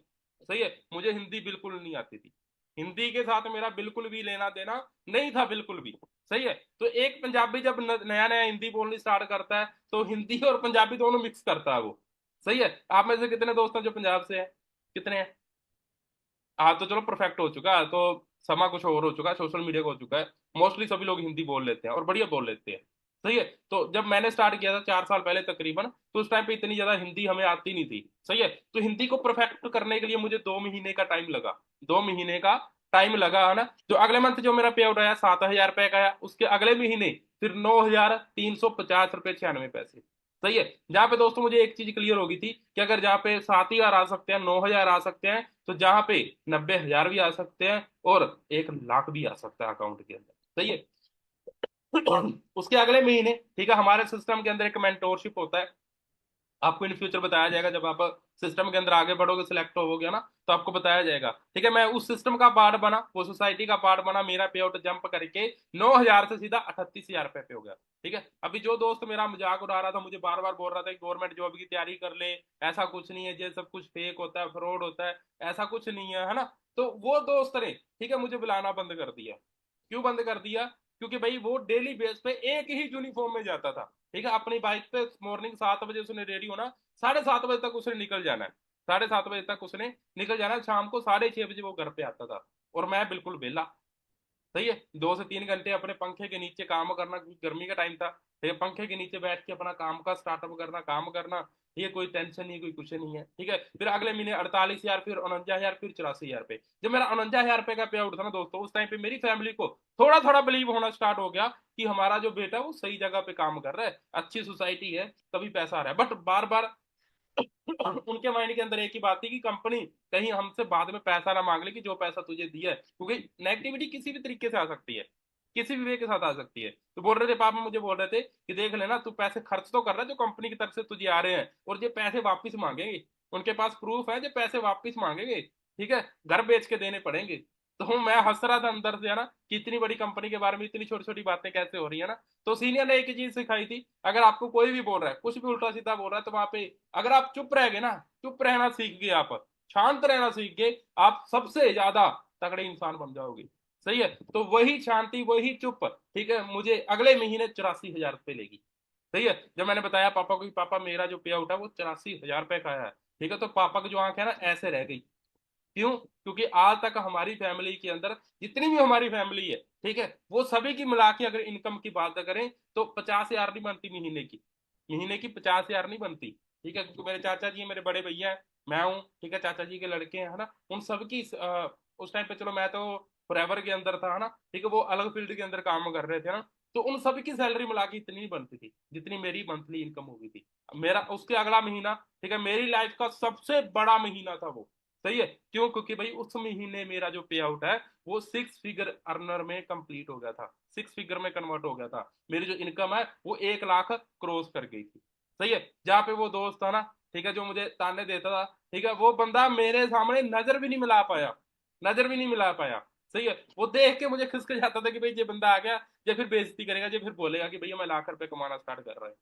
सही है, मुझे हिंदी बिल्कुल नहीं आती थी। हिंदी के साथ मेरा बिल्कुल भी लेना देना नहीं था, बिल्कुल भी। सही है। तो एक पंजाबी जब नया नया हिंदी बोलनी स्टार्ट करता है तो हिंदी और पंजाबी दोनों मिक्स करता है वो। सही है। आप में से कितने दोस्त हैं जो पंजाब से हैं? कितने हैं? हाँ तो चलो परफेक्ट हो चुका है, तो समा कुछ और हो चुका है, सोशल मीडिया का हो चुका है। मोस्टली सभी लोग हिंदी बोल लेते हैं और बढ़िया बोल लेते हैं। सही है। तो जब मैंने स्टार्ट किया था 4 साल पहले तकरीबन, तो उस टाइम पे इतनी ज्यादा हिंदी हमें आती नहीं थी। सही है। तो हिंदी को परफेक्ट करने के लिए मुझे 2 महीने का टाइम लगा। 2 महीने का टाइम लगा, है ना। जो अगले मंथ जो मेरा पे आउट आया 7,000 रुपए का आया, उसके अगले महीने फिर 9,350 रुपये 96 पैसे। सही है। जहाँ पे दोस्तों मुझे एक चीज क्लियर हो गई थी कि अगर जहाँ पे 7 ही आ सकते हैं, 9,000 आ सकते हैं, तो जहाँ पे 90,000 भी आ सकते हैं और 1 लाख भी आ सकता है अकाउंट के अंदर। सही है। उसके अगले महीने, ठीक है, हमारे सिस्टम के अंदर एक मेंटोरशिप होता है। आपको इन फ्यूचर बताया जाएगा जब आप सिस्टम के अंदर आगे बढ़ोगे, सिलेक्ट होगे ना, तो आपको बताया जाएगा। ठीक है। मैं उस सिस्टम का पार्ट बना, वो सोसाइटी का पार्ट बना, मेरा पे आउट जंप करके 9,000 से सीधा 38,000 रुपए पे हो गया। ठीक है। अभी जो दोस्त मेरा मजाक उड़ा रहा था, मुझे बार बार बोल रहा था कि गवर्नमेंट जॉब की तैयारी कर ले, ऐसा कुछ नहीं है, ये सब कुछ फेक होता है, फ्रॉड होता है, ऐसा कुछ नहीं है, है ना। तो वो दोस्त ने, ठीक है, मुझे बुलाना बंद कर दिया। क्यों बंद कर दिया? क्योंकि भाई वो डेली बेस पे एक ही यूनिफॉर्म में जाता था। ठीक है। अपनी बाइक पे मॉर्निंग 7 बजे उसने रेडी होना, 7:30 बजे तक उसने निकल जाना है। 7:30 बजे तक उसने निकल जाना है, शाम को 6:30 बजे वो घर पे आता था। और मैं बिल्कुल बेला। सही है। 2 से 3 घंटे अपने पंखे के नीचे काम करना, क्योंकि गर्मी का टाइम था। ठीक है। पंखे के नीचे बैठ के अपना काम का स्टार्टअप करना, काम करना। ये कोई टेंशन नहीं, कोई कुछ नहीं है। ठीक है। फिर अगले महीने 48,000, फिर 49,000, फिर 84,000 रुपए। जब मेरा 49,000 रुपए का पे आउट था ना दोस्तों, उस टाइम पे मेरी फैमिली को थोड़ा थोड़ा बिलीव होना स्टार्ट हो गया कि हमारा जो बेटा है वो सही जगह पे काम कर रहा है, अच्छी सोसाइटी है, तभी पैसा आ रहा है। बट बार बार उनके माइंड के अंदर एक ही बात थी कि कंपनी कहीं हमसे बाद में पैसा ना मांग ले, कि जो पैसा तुझे दिया है, क्योंकि नेगेटिविटी किसी भी तरीके से आ सकती है, किसी भी वे के साथ आ सकती है। तो बोल रहे थे पापा, मुझे बोल रहे थे कि देख लेना, तू पैसे खर्च तो कर रहा है जो कंपनी की तरफ से तुझे आ रहे हैं, और ये पैसे वापस मांगेंगे। उनके पास प्रूफ है, जो पैसे वापस मांगेंगे। ठीक है। घर बेच के देने पड़ेंगे। तो मैं हंस रहा था अंदर से, है ना, कि इतनी बड़ी कंपनी के बारे में इतनी छोटी छोटी बातें कैसे हो रही है ना। तो सीनियर ने एक ही चीज सिखाई थी, अगर आपको कोई भी बोल रहा है, कुछ भी उल्टा सीधा बोल रहा है, तो वहां पे अगर आप चुप रह गए ना, चुप रहना सीख गए, आप शांत रहना सीख गए, आप सबसे ज्यादा तगड़े इंसान बन जाओगे। सही है। तो वही शांति, वही चुप, ठीक है, मुझे अगले महीने 84,000 रुपये लेगी। सही है। जब मैंने बताया पापा को कि पापा मेरा जो पे आउट है वो 84,000 रुपये का है, ठीक है, तो पापा की जो आंख है ना ऐसे रह गई। क्यों? क्योंकि आज तक हमारी फैमिली के अंदर, जितनी भी हमारी फैमिली है, ठीक है, वो सभी की मिला के अगर इनकम की बात करें तो 50,000 नहीं बनती महीने की। महीने की 50,000 नहीं बनती। ठीक है। क्योंकि मेरे चाचा जी हैं, मेरे बड़े भैया हैं, मैं हूँ, ठीक है, चाचा जी के लड़के हैं, है ना, उन सबकी उस टाइम पे चलो मैं तो फॉरएवर के अंदर था, है ना, ठीक है, वो अलग फील्ड के अंदर काम कर रहे थे ना। तो उन सभी की सैलरी मिला के इतनी नहीं बनती थी जितनी मेरी मंथली इनकम होगी थी। मेरा उसके अगला महीना, ठीक है, मेरी लाइफ का सबसे बड़ा महीना था वो। सही है। क्यों? क्योंकि भाई उस महीने मेरा जो पे आउट है वो 6 फिगर अर्नर में कंप्लीट हो गया था, 6 फिगर में कन्वर्ट हो गया था। मेरी जो इनकम है वो 1 लाख क्रॉस कर गई थी। सही है। जहाँ पे वो दोस्त था ना, ठीक है, जो मुझे ताने देता था, ठीक है, वो बंदा मेरे सामने नजर भी नहीं मिला पाया, नजर भी नहीं मिला पाया। सही है। वो देख के मुझे खिसक जाता था कि भाई ये बंदा आ गया, ये फिर बेइज्जती करेगा, ये फिर बोलेगा कि भैया मैं 1 लाख रुपए कमाना स्टार्ट कर रहा है।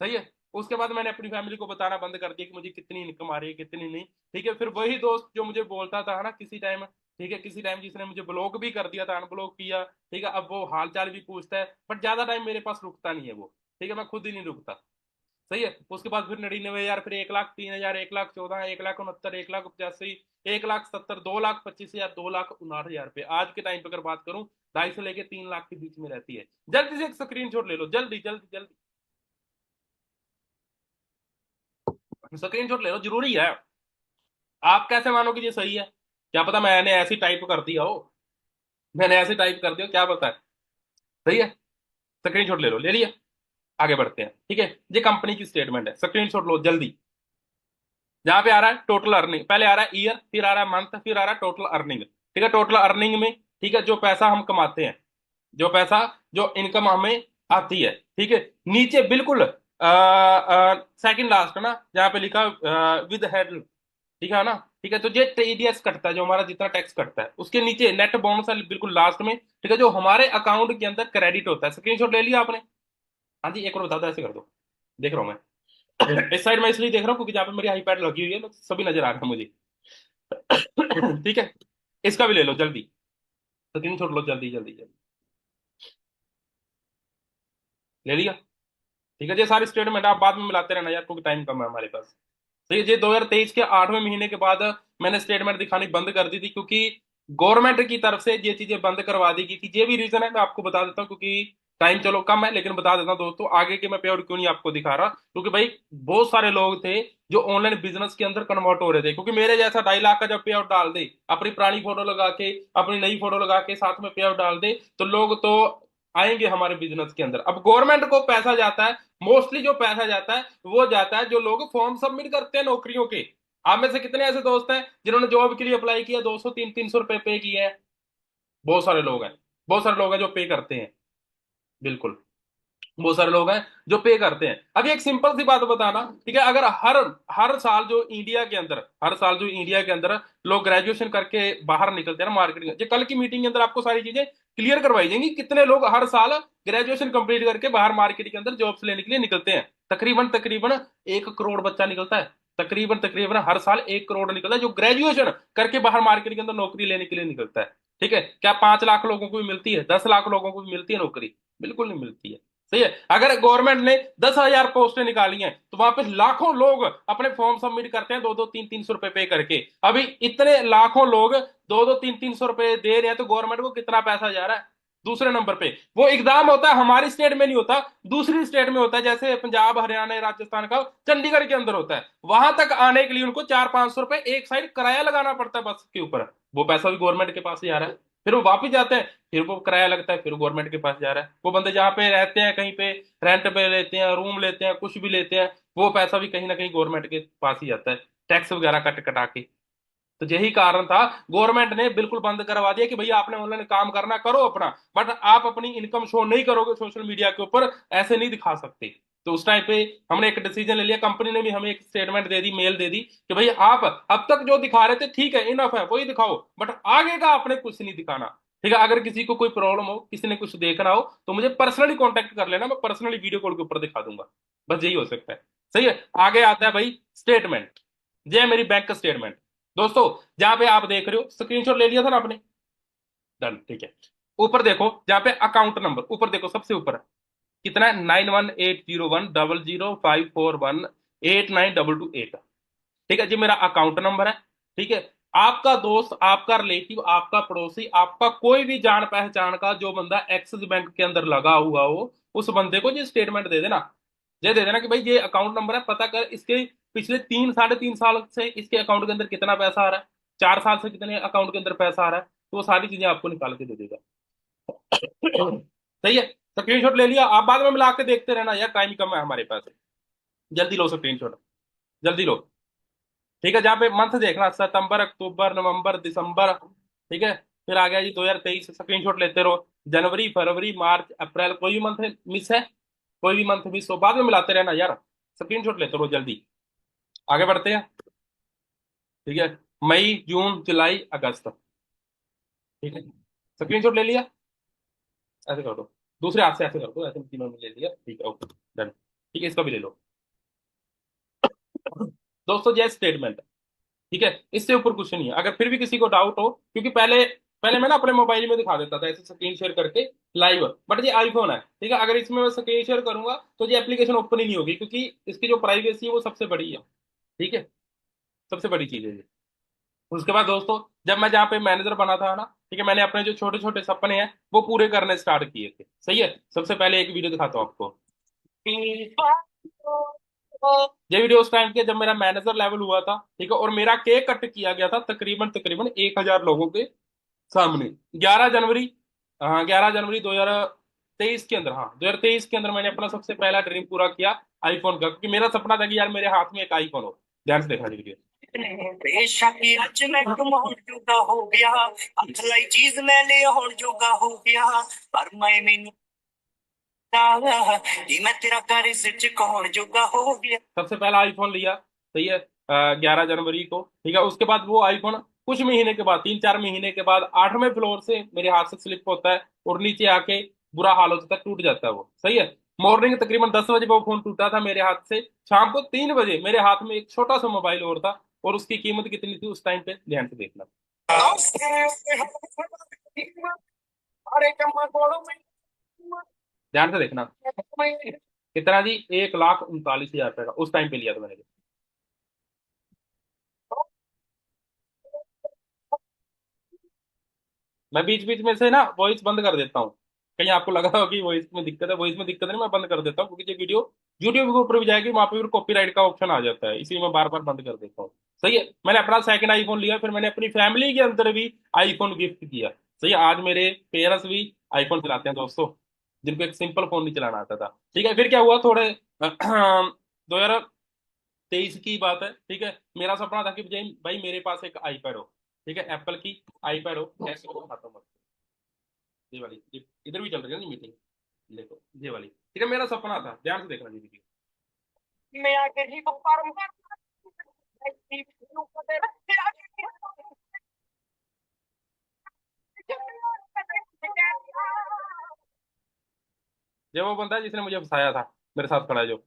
सही है। उसके बाद मैंने अपनी फैमिली को बताना बंद कर दिया कि मुझे कितनी इनकम आ रही है, कितनी नहीं। ठीक है। फिर वही दोस्त जो मुझे बोलता था ना किसी टाइम, ठीक है, किसी टाइम जिसने मुझे ब्लॉक भी कर दिया था, अनब्लॉक किया, ठीक है, अब वो हाल चाल भी पूछता है, बट ज्यादा टाइम मेरे पास रुकता नहीं है वो। ठीक है। मैं खुद ही नहीं रुकता। सही है। उसके बाद फिर 99,000, फिर 1,03,000, 1,14,000, 1,69,000, 1,85,000, 1,70,000, 2,25,000, 2,59,000 रुपए आज के टाइम पे अगर बात करूं, 2.5 से लेके 3 लाख के बीच में रहती है। जल्दी से एक स्क्रीनशॉट ले लो, जल्दी जल्दी जल्दी स्क्रीनशॉट ले लो, जरूरी है। आप कैसे मानोगे ये सही है? क्या पता मैंने ऐसी टाइप कर दिया हो, मैंने ऐसे टाइप कर दिया हो, क्या पता है। सही है। स्क्रीनशॉट ले लो, ले लिया। आगे बढ़ते हैं। ठीक है। ये कंपनी की स्टेटमेंट है, स्क्रीनशॉट लो जल्दी। जहां पे आ रहा है टोटल अर्निंग, पहले आ रहा है ईयर, फिर आ रहा है मंथ, फिर आ रहा है टोटल अर्निंग। ठीक है। टोटल अर्निंग में, ठीक है, जो पैसा हम कमाते हैं, जो पैसा, जो इनकम हमें आती है, ठीक है, नीचे बिल्कुल सेकंड लास्ट ना, जहाँ पे लिखा विद हेड, ठीक है ना, ठीक है, तो ये टीडीएस कटता है, जो हमारा जितना टैक्स कटता है, उसके नीचे नेट बोनस है बिल्कुल लास्ट में, ठीक है, जो हमारे अकाउंट के अंदर क्रेडिट होता है। स्क्रीनशॉट ले लिया आपने? हाँ जी, एक और बता दो, ऐसे कर दो। देख रहा हूँ मैं इस साइड में इसलिए देख रहा हूँ क्योंकि जहाँ पे मेरी आईपैड लगी हुई है ना, सभी नजर आ रहा है मुझे। ठीक है। इसका भी ले लो जल्दी, स्क्रीन शॉट लो जल्दी जल्दी जल्दी। ले लिया? ठीक है, ये सारी स्टेटमेंट आप बाद में मिलाते रहना यार, क्योंकि टाइम कम है हमारे पास। तो ये 2023 के 8वें महीने के बाद मैंने स्टेटमेंट दिखानी बंद कर दी थी, क्योंकि गवर्नमेंट की तरफ से ये चीजें बंद करवा दी गई थी। ये भी रीजन है, मैं आपको बता देता हूँ, क्योंकि टाइम चलो कम है, लेकिन बता देता हूँ दोस्तों, आगे के मैं पे आउट क्यों नहीं आपको दिखा रहा, क्योंकि भाई बहुत सारे लोग थे जो ऑनलाइन बिजनेस के अंदर कन्वर्ट हो रहे थे, क्योंकि मेरे जैसा 2.5 लाख का जब पे आउट डाल दे, अपनी पुरानी फोटो लगा के, अपनी नई फोटो लगा के साथ में पे आउट डाल दे, तो लोग तो आएंगे हमारे बिजनेस के अंदर। अब गवर्नमेंट को पैसा जाता है, मोस्टली जो पैसा जाता है वो जाता है जो लोग फॉर्म सबमिट करते हैं नौकरियों के। आप में से कितने ऐसे दोस्त हैं जिन्होंने जॉब के लिए अप्लाई किया, 200 300 300 रुपए पे किए हैं? बहुत सारे लोग हैं, बहुत सारे लोग हैं जो पे करते हैं, बिल्कुल बहुत सारे लोग हैं जो पे करते हैं। अभी एक सिंपल सी बात बताना, ठीक है, अगर हर हर साल जो इंडिया के अंदर, हर साल जो इंडिया के अंदर लोग ग्रेजुएशन करके बाहर निकलते हैं ना मार्केटिंग, ये कल की मीटिंग के अंदर आपको सारी चीजें क्लियर करवाई जाएंगी, कितने लोग हर साल ग्रेजुएशन कंप्लीट करके बाहर मार्केट के अंदर जॉब्स लेने के लिए निकलते हैं। तकरीबन तकरीबन 1 करोड़ बच्चा निकलता है, तकरीबन तकरीबन हर साल 1 करोड़ निकलता है जो ग्रेजुएशन करके बाहर मार्केट के अंदर नौकरी लेने के लिए निकलता है। ठीक है, क्या 5 लाख लोगों को भी मिलती है, 10 लाख लोगों को भी मिलती है नौकरी? बिल्कुल नहीं मिलती है। सही है, अगर गवर्नमेंट ने 10,000 पोस्टें निकाली हैं तो वहां पे लाखों लोग अपने फॉर्म सबमिट करते हैं 2-2 300 300 रुपए पे करके। अभी इतने लाखों लोग 2-2 300 300 रुपए दे रहे हैं, तो गवर्नमेंट को कितना पैसा जा रहा है? दूसरे नंबर पे वो एग्जाम होता है हमारी स्टेट में नहीं होता, दूसरी स्टेट में होता है, जैसे पंजाब हरियाणा राजस्थान का चंडीगढ़ के अंदर होता है। वहां तक आने के लिए उनको 400-500 रुपए एक साइड किराया लगाना पड़ता है बस के ऊपर, वो पैसा भी गवर्नमेंट के पास जा रहा है। फिर वो वापिस जाते हैं, फिर वो किराया लगता है, फिर गवर्नमेंट के पास जा रहा है। वो बंदे जहाँ पे रहते हैं, कहीं पे रेंट पे लेते हैं, रूम लेते हैं, कुछ भी लेते हैं, वो पैसा भी कहीं ना कहीं गवर्नमेंट के पास ही जाता है, टैक्स वगैरह कट कटा के। तो यही कारण था, गवर्नमेंट ने बिल्कुल बंद करवा दिया कि भैया आपने ऑनलाइन काम करना करो अपना, बट आप अपनी इनकम शो नहीं करोगे सोशल मीडिया के ऊपर, ऐसे नहीं दिखा सकते। तो उस टाइम पे हमने एक डिसीजन ले लिया, कंपनी ने भी हमें एक स्टेटमेंट दे दी, मेल दे दी कि भाई आप अब तक जो दिखा रहे थे ठीक है, इनफ है, वही दिखाओ, बट आगे का आपने कुछ नहीं दिखाना। ठीक है, अगर किसी को कोई प्रॉब्लम हो, किसी ने कुछ देखना हो, तो मुझे पर्सनली कांटेक्ट कर लेना, मैं पर्सनली वीडियो कॉल के ऊपर दिखा दूंगा। बस यही हो सकता है। सही है, आगे आता है भाई स्टेटमेंट। ये है मेरी बैंक स्टेटमेंट दोस्तों, जहां पे आप देख रहे हो, स्क्रीनशॉट ले लिया था ना आपने? डन, ठीक है। ऊपर देखो जहां पे अकाउंट नंबर, ऊपर देखो सबसे ऊपर कितना है, 91801005418922 8। ठीक है जी, मेरा अकाउंट नंबर है। ठीक है, आपका दोस्त, आपका रिलेटिव, आपका पड़ोसी, आपका कोई भी जान पहचान का जो बंदा एक्सिस बैंक के अंदर लगा हुआ हो, उस बंदे को ये स्टेटमेंट दे देना। ये दे देना कि भाई ये अकाउंट नंबर है, पता कर इसके पिछले 3 साढ़े 3 साल से इसके अकाउंट के अंदर कितना पैसा आ रहा है, 4 साल से कितने अकाउंट के अंदर पैसा आ रहा है, तो वो सारी चीजें आपको निकाल के दे देगा। सही है, स्क्रीनशॉट ले लिया? आप बाद में मिला के देखते रहना यार, टाइम कम है हमारे पास। जल्दी लो स्क्रीनशॉट, जल्दी लो। ठीक है, जहाँ पे मंथ देखना, सितंबर अक्टूबर नवंबर दिसंबर। ठीक है, फिर आ गया जी 2023, स्क्रीनशॉट लेते रहो। जनवरी फरवरी मार्च अप्रैल, कोई भी मंथ मिस है, कोई भी मंथ मिस हो बाद में मिलाते रहना यार, स्क्रीनशॉट लेते रहो जल्दी। आगे बढ़ते हैं। ठीक है, मई जून जुलाई अगस्त। ठीक है, स्क्रीनशॉट ले लिया? ऐसे कर दो, दूसरे हाथ से ऐसे कर दो, ऐसे तीनों में ले लिया, ठीक है, ओके डन। ठीक है, इसका भी ले लो। दोस्तों ये स्टेटमेंट, ठीक है, इससे ऊपर कुछ नहीं है। अगर फिर भी किसी को डाउट हो, क्योंकि पहले पहले मैं ना अपने मोबाइल में दिखा देता था ऐसे स्क्रीन शेयर करके लाइव, बट ये आईफोन है, ठीक है, अगर इसमें मैं स्क्रीन शेयर करूंगा तो ये एप्लीकेशन ओपन ही नहीं होगी, क्योंकि इसकी जो प्राइवेसी है वो सबसे बड़ी है। ठीक है, सबसे बड़ी चीज है ये। उसके बाद दोस्तों, जब मैं जहाँ पे मैनेजर बना था ना, ठीक है, मैंने अपने जो छोटे छोटे सपने हैं वो पूरे करने स्टार्ट किए थे। सही है, सबसे पहले एक वीडियो दिखाता हूँ आपको। ये वीडियो उस टाइम के जब मेरा मैनेजर लेवल हुआ था, ठीक है, और मेरा केक कट किया गया था तकरीबन तकरीबन 1,000 लोगों के सामने, 11 जनवरी। हाँ, 11 जनवरी 2023 के अंदर, हाँ 2023 के अंदर मैंने अपना सबसे पहला ड्रीम पूरा किया आईफोन का, क्योंकि मेरा सपना था कि यार मेरे हाथ में एक आईफोन हो। ध्यान से देखना वीडियो। बेशक अज मैं तुम होण जोगा हो गया, हथ लाई चीज मैं ले होण जोगा हो गया, पर मैं मैनू कि मैं तेरा घर सच कौन जोगा हो गया। सबसे पहला आईफोन लिया, सही है, 11 जनवरी को। ठीक है, उसके बाद वो आईफोन कुछ महीने के बाद, 3-4 महीने के बाद 8वें फ्लोर से मेरे हाथ से स्लिप होता है और नीचे आके बुरा हाल होता है, टूट जाता है वो। सही है, मॉर्निंग तकरीबन 10 बजे वो फोन टूटा था मेरे हाथ से, शाम को 3 बजे मेरे हाथ में एक छोटा सा मोबाइल और था, और उसकी कीमत कितनी थी उस टाइम पे, ध्यान से देखना। ध्यान से देखना। कितना जी? 1,39,000 रुपए का उस टाइम पे लिया था मैंने। मैं बीच बीच में से ना वॉइस बंद कर देता हूँ। कहीं आपको लगा हो कि वॉइस में दिक्कत है, वॉइस में दिक्कत नहीं, मैं बंद कर देता हूँ क्योंकि ये वीडियो यूट्यूब के ऊपर भी जाएगी, वहां पे फिर कॉपीराइट का ऑप्शन आ जाता है, इसलिए मैं बार बार बंद कर देता हूँ। सही है। मैंने अपना सेकंड आईफोन लिया, फिर मैंने अपनी फैमिली के अंदर भी आईफोन गिफ्ट किया। सही है। आज मेरे पेरेंट्स भी आईफोन चलाते हैं दोस्तों, जिनको एक सिंपल फोन नहीं चलाना आता था। ठीक है। फिर क्या हुआ, थोड़े 2023 की बात है। ठीक है। मेरा सपना था कि भाई भाई मेरे पास एक आईपैड हो। ठीक है। एप्पल की आईपैड हो, ऐसे हो खाता हूँ। ये वाली इधर भी चल रही है ना मीटिंग। देखो ये वाली, ठीक है, मेरा सपना था। ध्यान से देखना जी वीडियो। मैं आके जी को फार्म कर जो वो बंदा है जिसने मुझे फंसाया था, मेरे साथ खड़ा है जो।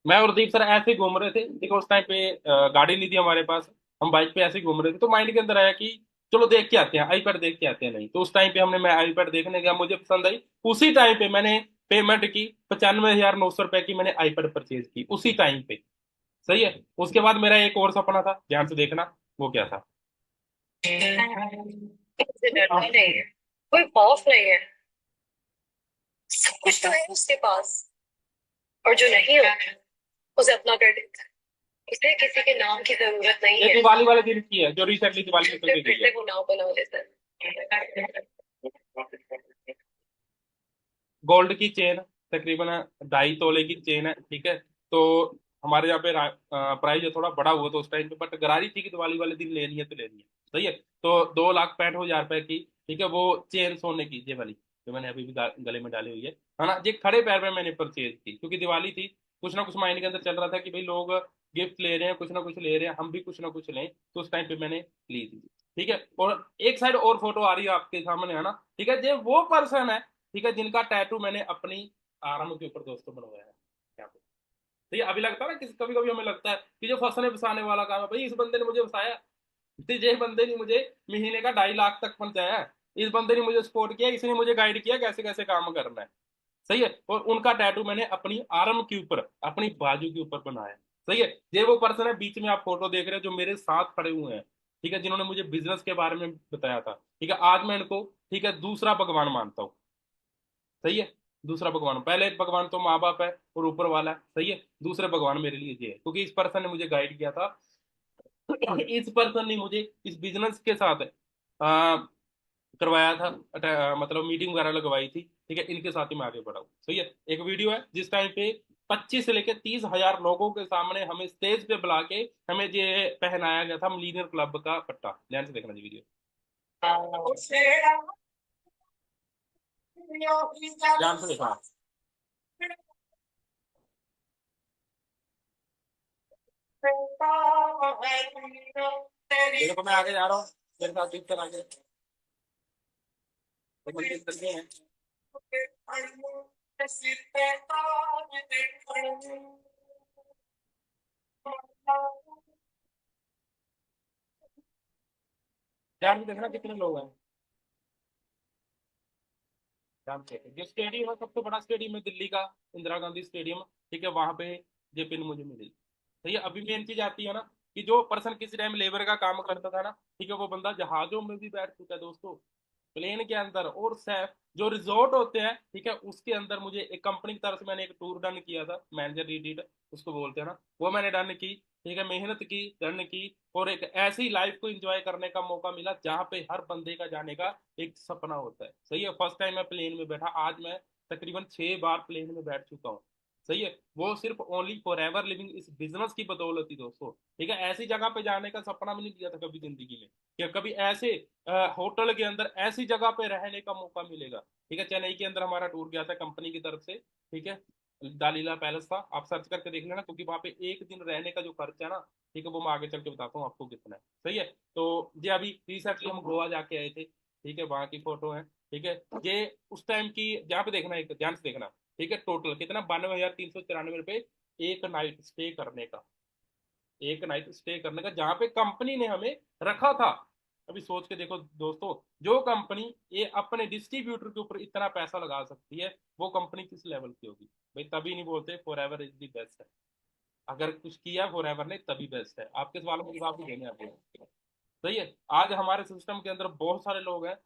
मैं और दीप सर ऐसे ही घूम रहे थे। देखो उस टाइम पे गाड़ी नहीं थी हमारे पास, हम बाइक पे ऐसे ही घूम रहे थे, तो माइंड के अंदर आया कि चलो देख के आते हैं, आईपैड देख के आते हैं। नहीं तो उस टाइम पे मैं आईपैड देखने गया, मुझे पसंद आई। उसी टाइम पे मैंने पेमेंट की, 95,900 रुपए की मैंने आईपैड परचेज की उसी टाइम पे। सही है। उसके बाद मेरा एक और सपना था, ध्यान से देखना, वो क्या था। से डरना ही नहीं है, कोई खौफ नहीं है, सब कुछ तो है उसके पास। और जो नहीं होता उसे अपना कर देता है। उसे किसी के नाम की जरूरत नहीं ये है, दिवाली वाले दिन की है, जो रिसेंटली दिवाली निकल सिर्फ के फिर गई से है। वो नाम बना लेता है। गोल्ड की चेन, तकरीबन 2.5 तोले की चेन है। ठीक है। तो हमारे यहाँ पे प्राइस है थोड़ा बड़ा हुआ था उस टाइम पे, बट गरारी थी कि दिवाली वाले दिन लेनी है तो लेनी है। सही है। तो 2,65,000 रुपए की, ठीक है, वो चेन सोने की, ये वाली जो मैंने अभी भी गले में डाली हुई है ना, ये खड़े पैर में मैंने परचेज की क्योंकि दिवाली थी। कुछ ना कुछ माइंड के अंदर चल रहा था कि भाई लोग गिफ्ट ले रहे हैं, कुछ ना कुछ ले रहे हैं, हम भी कुछ ना कुछ लें, तो उस टाइम पे मैंने ली थी। ठीक है। और एक साइड और फोटो आ रही है आपके सामने, है ना। ठीक है। ये वो पर्सन है, ठीक है, जिनका टैटू मैंने अपनी आर्म के ऊपर दोस्तों बनवाया है यहाँ पे। तो ये अभी लगता है ना कि कभी कभी हमें लगता है कि जो फंसने फंसाने वाला काम है, भाई इस बंदे ने मुझे फंसाया, तो ये बंदे ने मुझे महीने का 2.5 लाख तक पहुंचाया है, इस बंदे ने मुझे सपोर्ट किया, इसने मुझे गाइड किया कैसे कैसे काम करना है। सही है। और उनका टैटू मैंने अपनी आर्म के ऊपर, अपनी बाजू के ऊपर बनाया है। सही है। ये वो पर्सन है बीच में आप फोटो देख रहे हो जो मेरे साथ खड़े हुए हैं। ठीक है। जिन्होंने मुझे बिजनेस के बारे में बताया था। ठीक है। आज मैं इनको, ठीक है, दूसरा भगवान मानता हूँ। सही है। दूसरा भगवान, पहले भगवान तो माँ बाप है और ऊपर वाला है। सही है। दूसरे भगवान मेरे लिए ये है क्योंकि इस पर्सन ने मुझे गाइड किया था। इस पर्सन ने मुझे इस बिजनेस के साथ आ, करवाया था, मतलब मीटिंग वगैरह लगवाई थी। ठीक है। इनके साथ ही मैं आगे बढ़ा हूँ। सही है। एक वीडियो है जिस टाइम पे 25 से लेकर 30 हजार लोगों के सामने हमें स्टेज पे बुला के हमें ये पहनाया गया था मिलीनियर क्लब का पट्टा। ध्यान से देखना जी वीडियो। ध्यान से देखना। देखो मैं आगे जा रहा हूँ, मेरे साथ दिख कर आगे तो मंदिर करनी है। ध्यान से देखना कितने लोग हैं। ध्यान से, जो स्टेडियम है सबसे बड़ा स्टेडियम है दिल्ली का, इंदिरा गांधी स्टेडियम। ठीक है। वहां पे ये पिन मुझे मिली। तो ये अभी मेन चीज आती है ना कि जो पर्सन किसी टाइम लेबर का काम करता था ना, ठीक है, वो बंदा जहाजों में भी बैठ चुका है दोस्तों, प्लेन के अंदर, और सैफ जो रिजॉर्ट होते हैं, ठीक है, उसके अंदर मुझे एक कंपनी की तरफ से मैंने एक टूर डन किया था, मैनेजर रिट्रीट उसको बोलते हैं ना, वो मैंने डन की। ठीक है। मेहनत की, डन की, और एक ऐसी लाइफ को एंजॉय करने का मौका मिला जहाँ पे हर बंदे का जाने का एक सपना होता है। सही है। फर्स्ट टाइम मैं प्लेन में बैठा, आज मैं तकरीबन 6 बार प्लेन में बैठ चुका हूँ। सही है। वो सिर्फ ओनली फॉर एवर लिविंग इस बिजनेस की बदौलत ही दोस्तों। ठीक है। ऐसी जगह पे जाने का सपना भी नहीं किया था कभी जिंदगी में कि कभी ऐसे होटल के अंदर ऐसी जगह पे रहने का मौका मिलेगा। ठीक है। चेन्नई के अंदर हमारा टूर गया था कंपनी की तरफ से। ठीक है। दालीला पैलेस था, आप सर्च करके देख लेना, क्योंकि वहां पे एक दिन रहने का जो खर्चा है ना, ठीक है, वो मैं आगे चल के बताता हूँ आपको कितना है। सही है। तो ये अभी रिसेंटली हम गोवा जाके आए थे। ठीक है। वहां की फोटो है। ठीक है। ये उस टाइम की, यहाँ पे देखना, एक ध्यान से देखना। ठीक है। टोटल कितना, 92,394 रुपये एक नाइट स्टे करने का। एक नाइट स्टे करने का, जहां पे कंपनी ने हमें रखा था। अभी सोच के देखो दोस्तों, जो कंपनी ये अपने डिस्ट्रीब्यूटर के ऊपर इतना पैसा लगा सकती है, वो कंपनी किस लेवल की होगी भाई। तभी नहीं बोलते for ever is the best है। अगर कुछ किया फॉर एवर ने तभी बेस्ट है। आपके सवालों के जवाब भी देने आपको। सही है। आज हमारे सिस्टम के अंदर बहुत सारे लोग हैं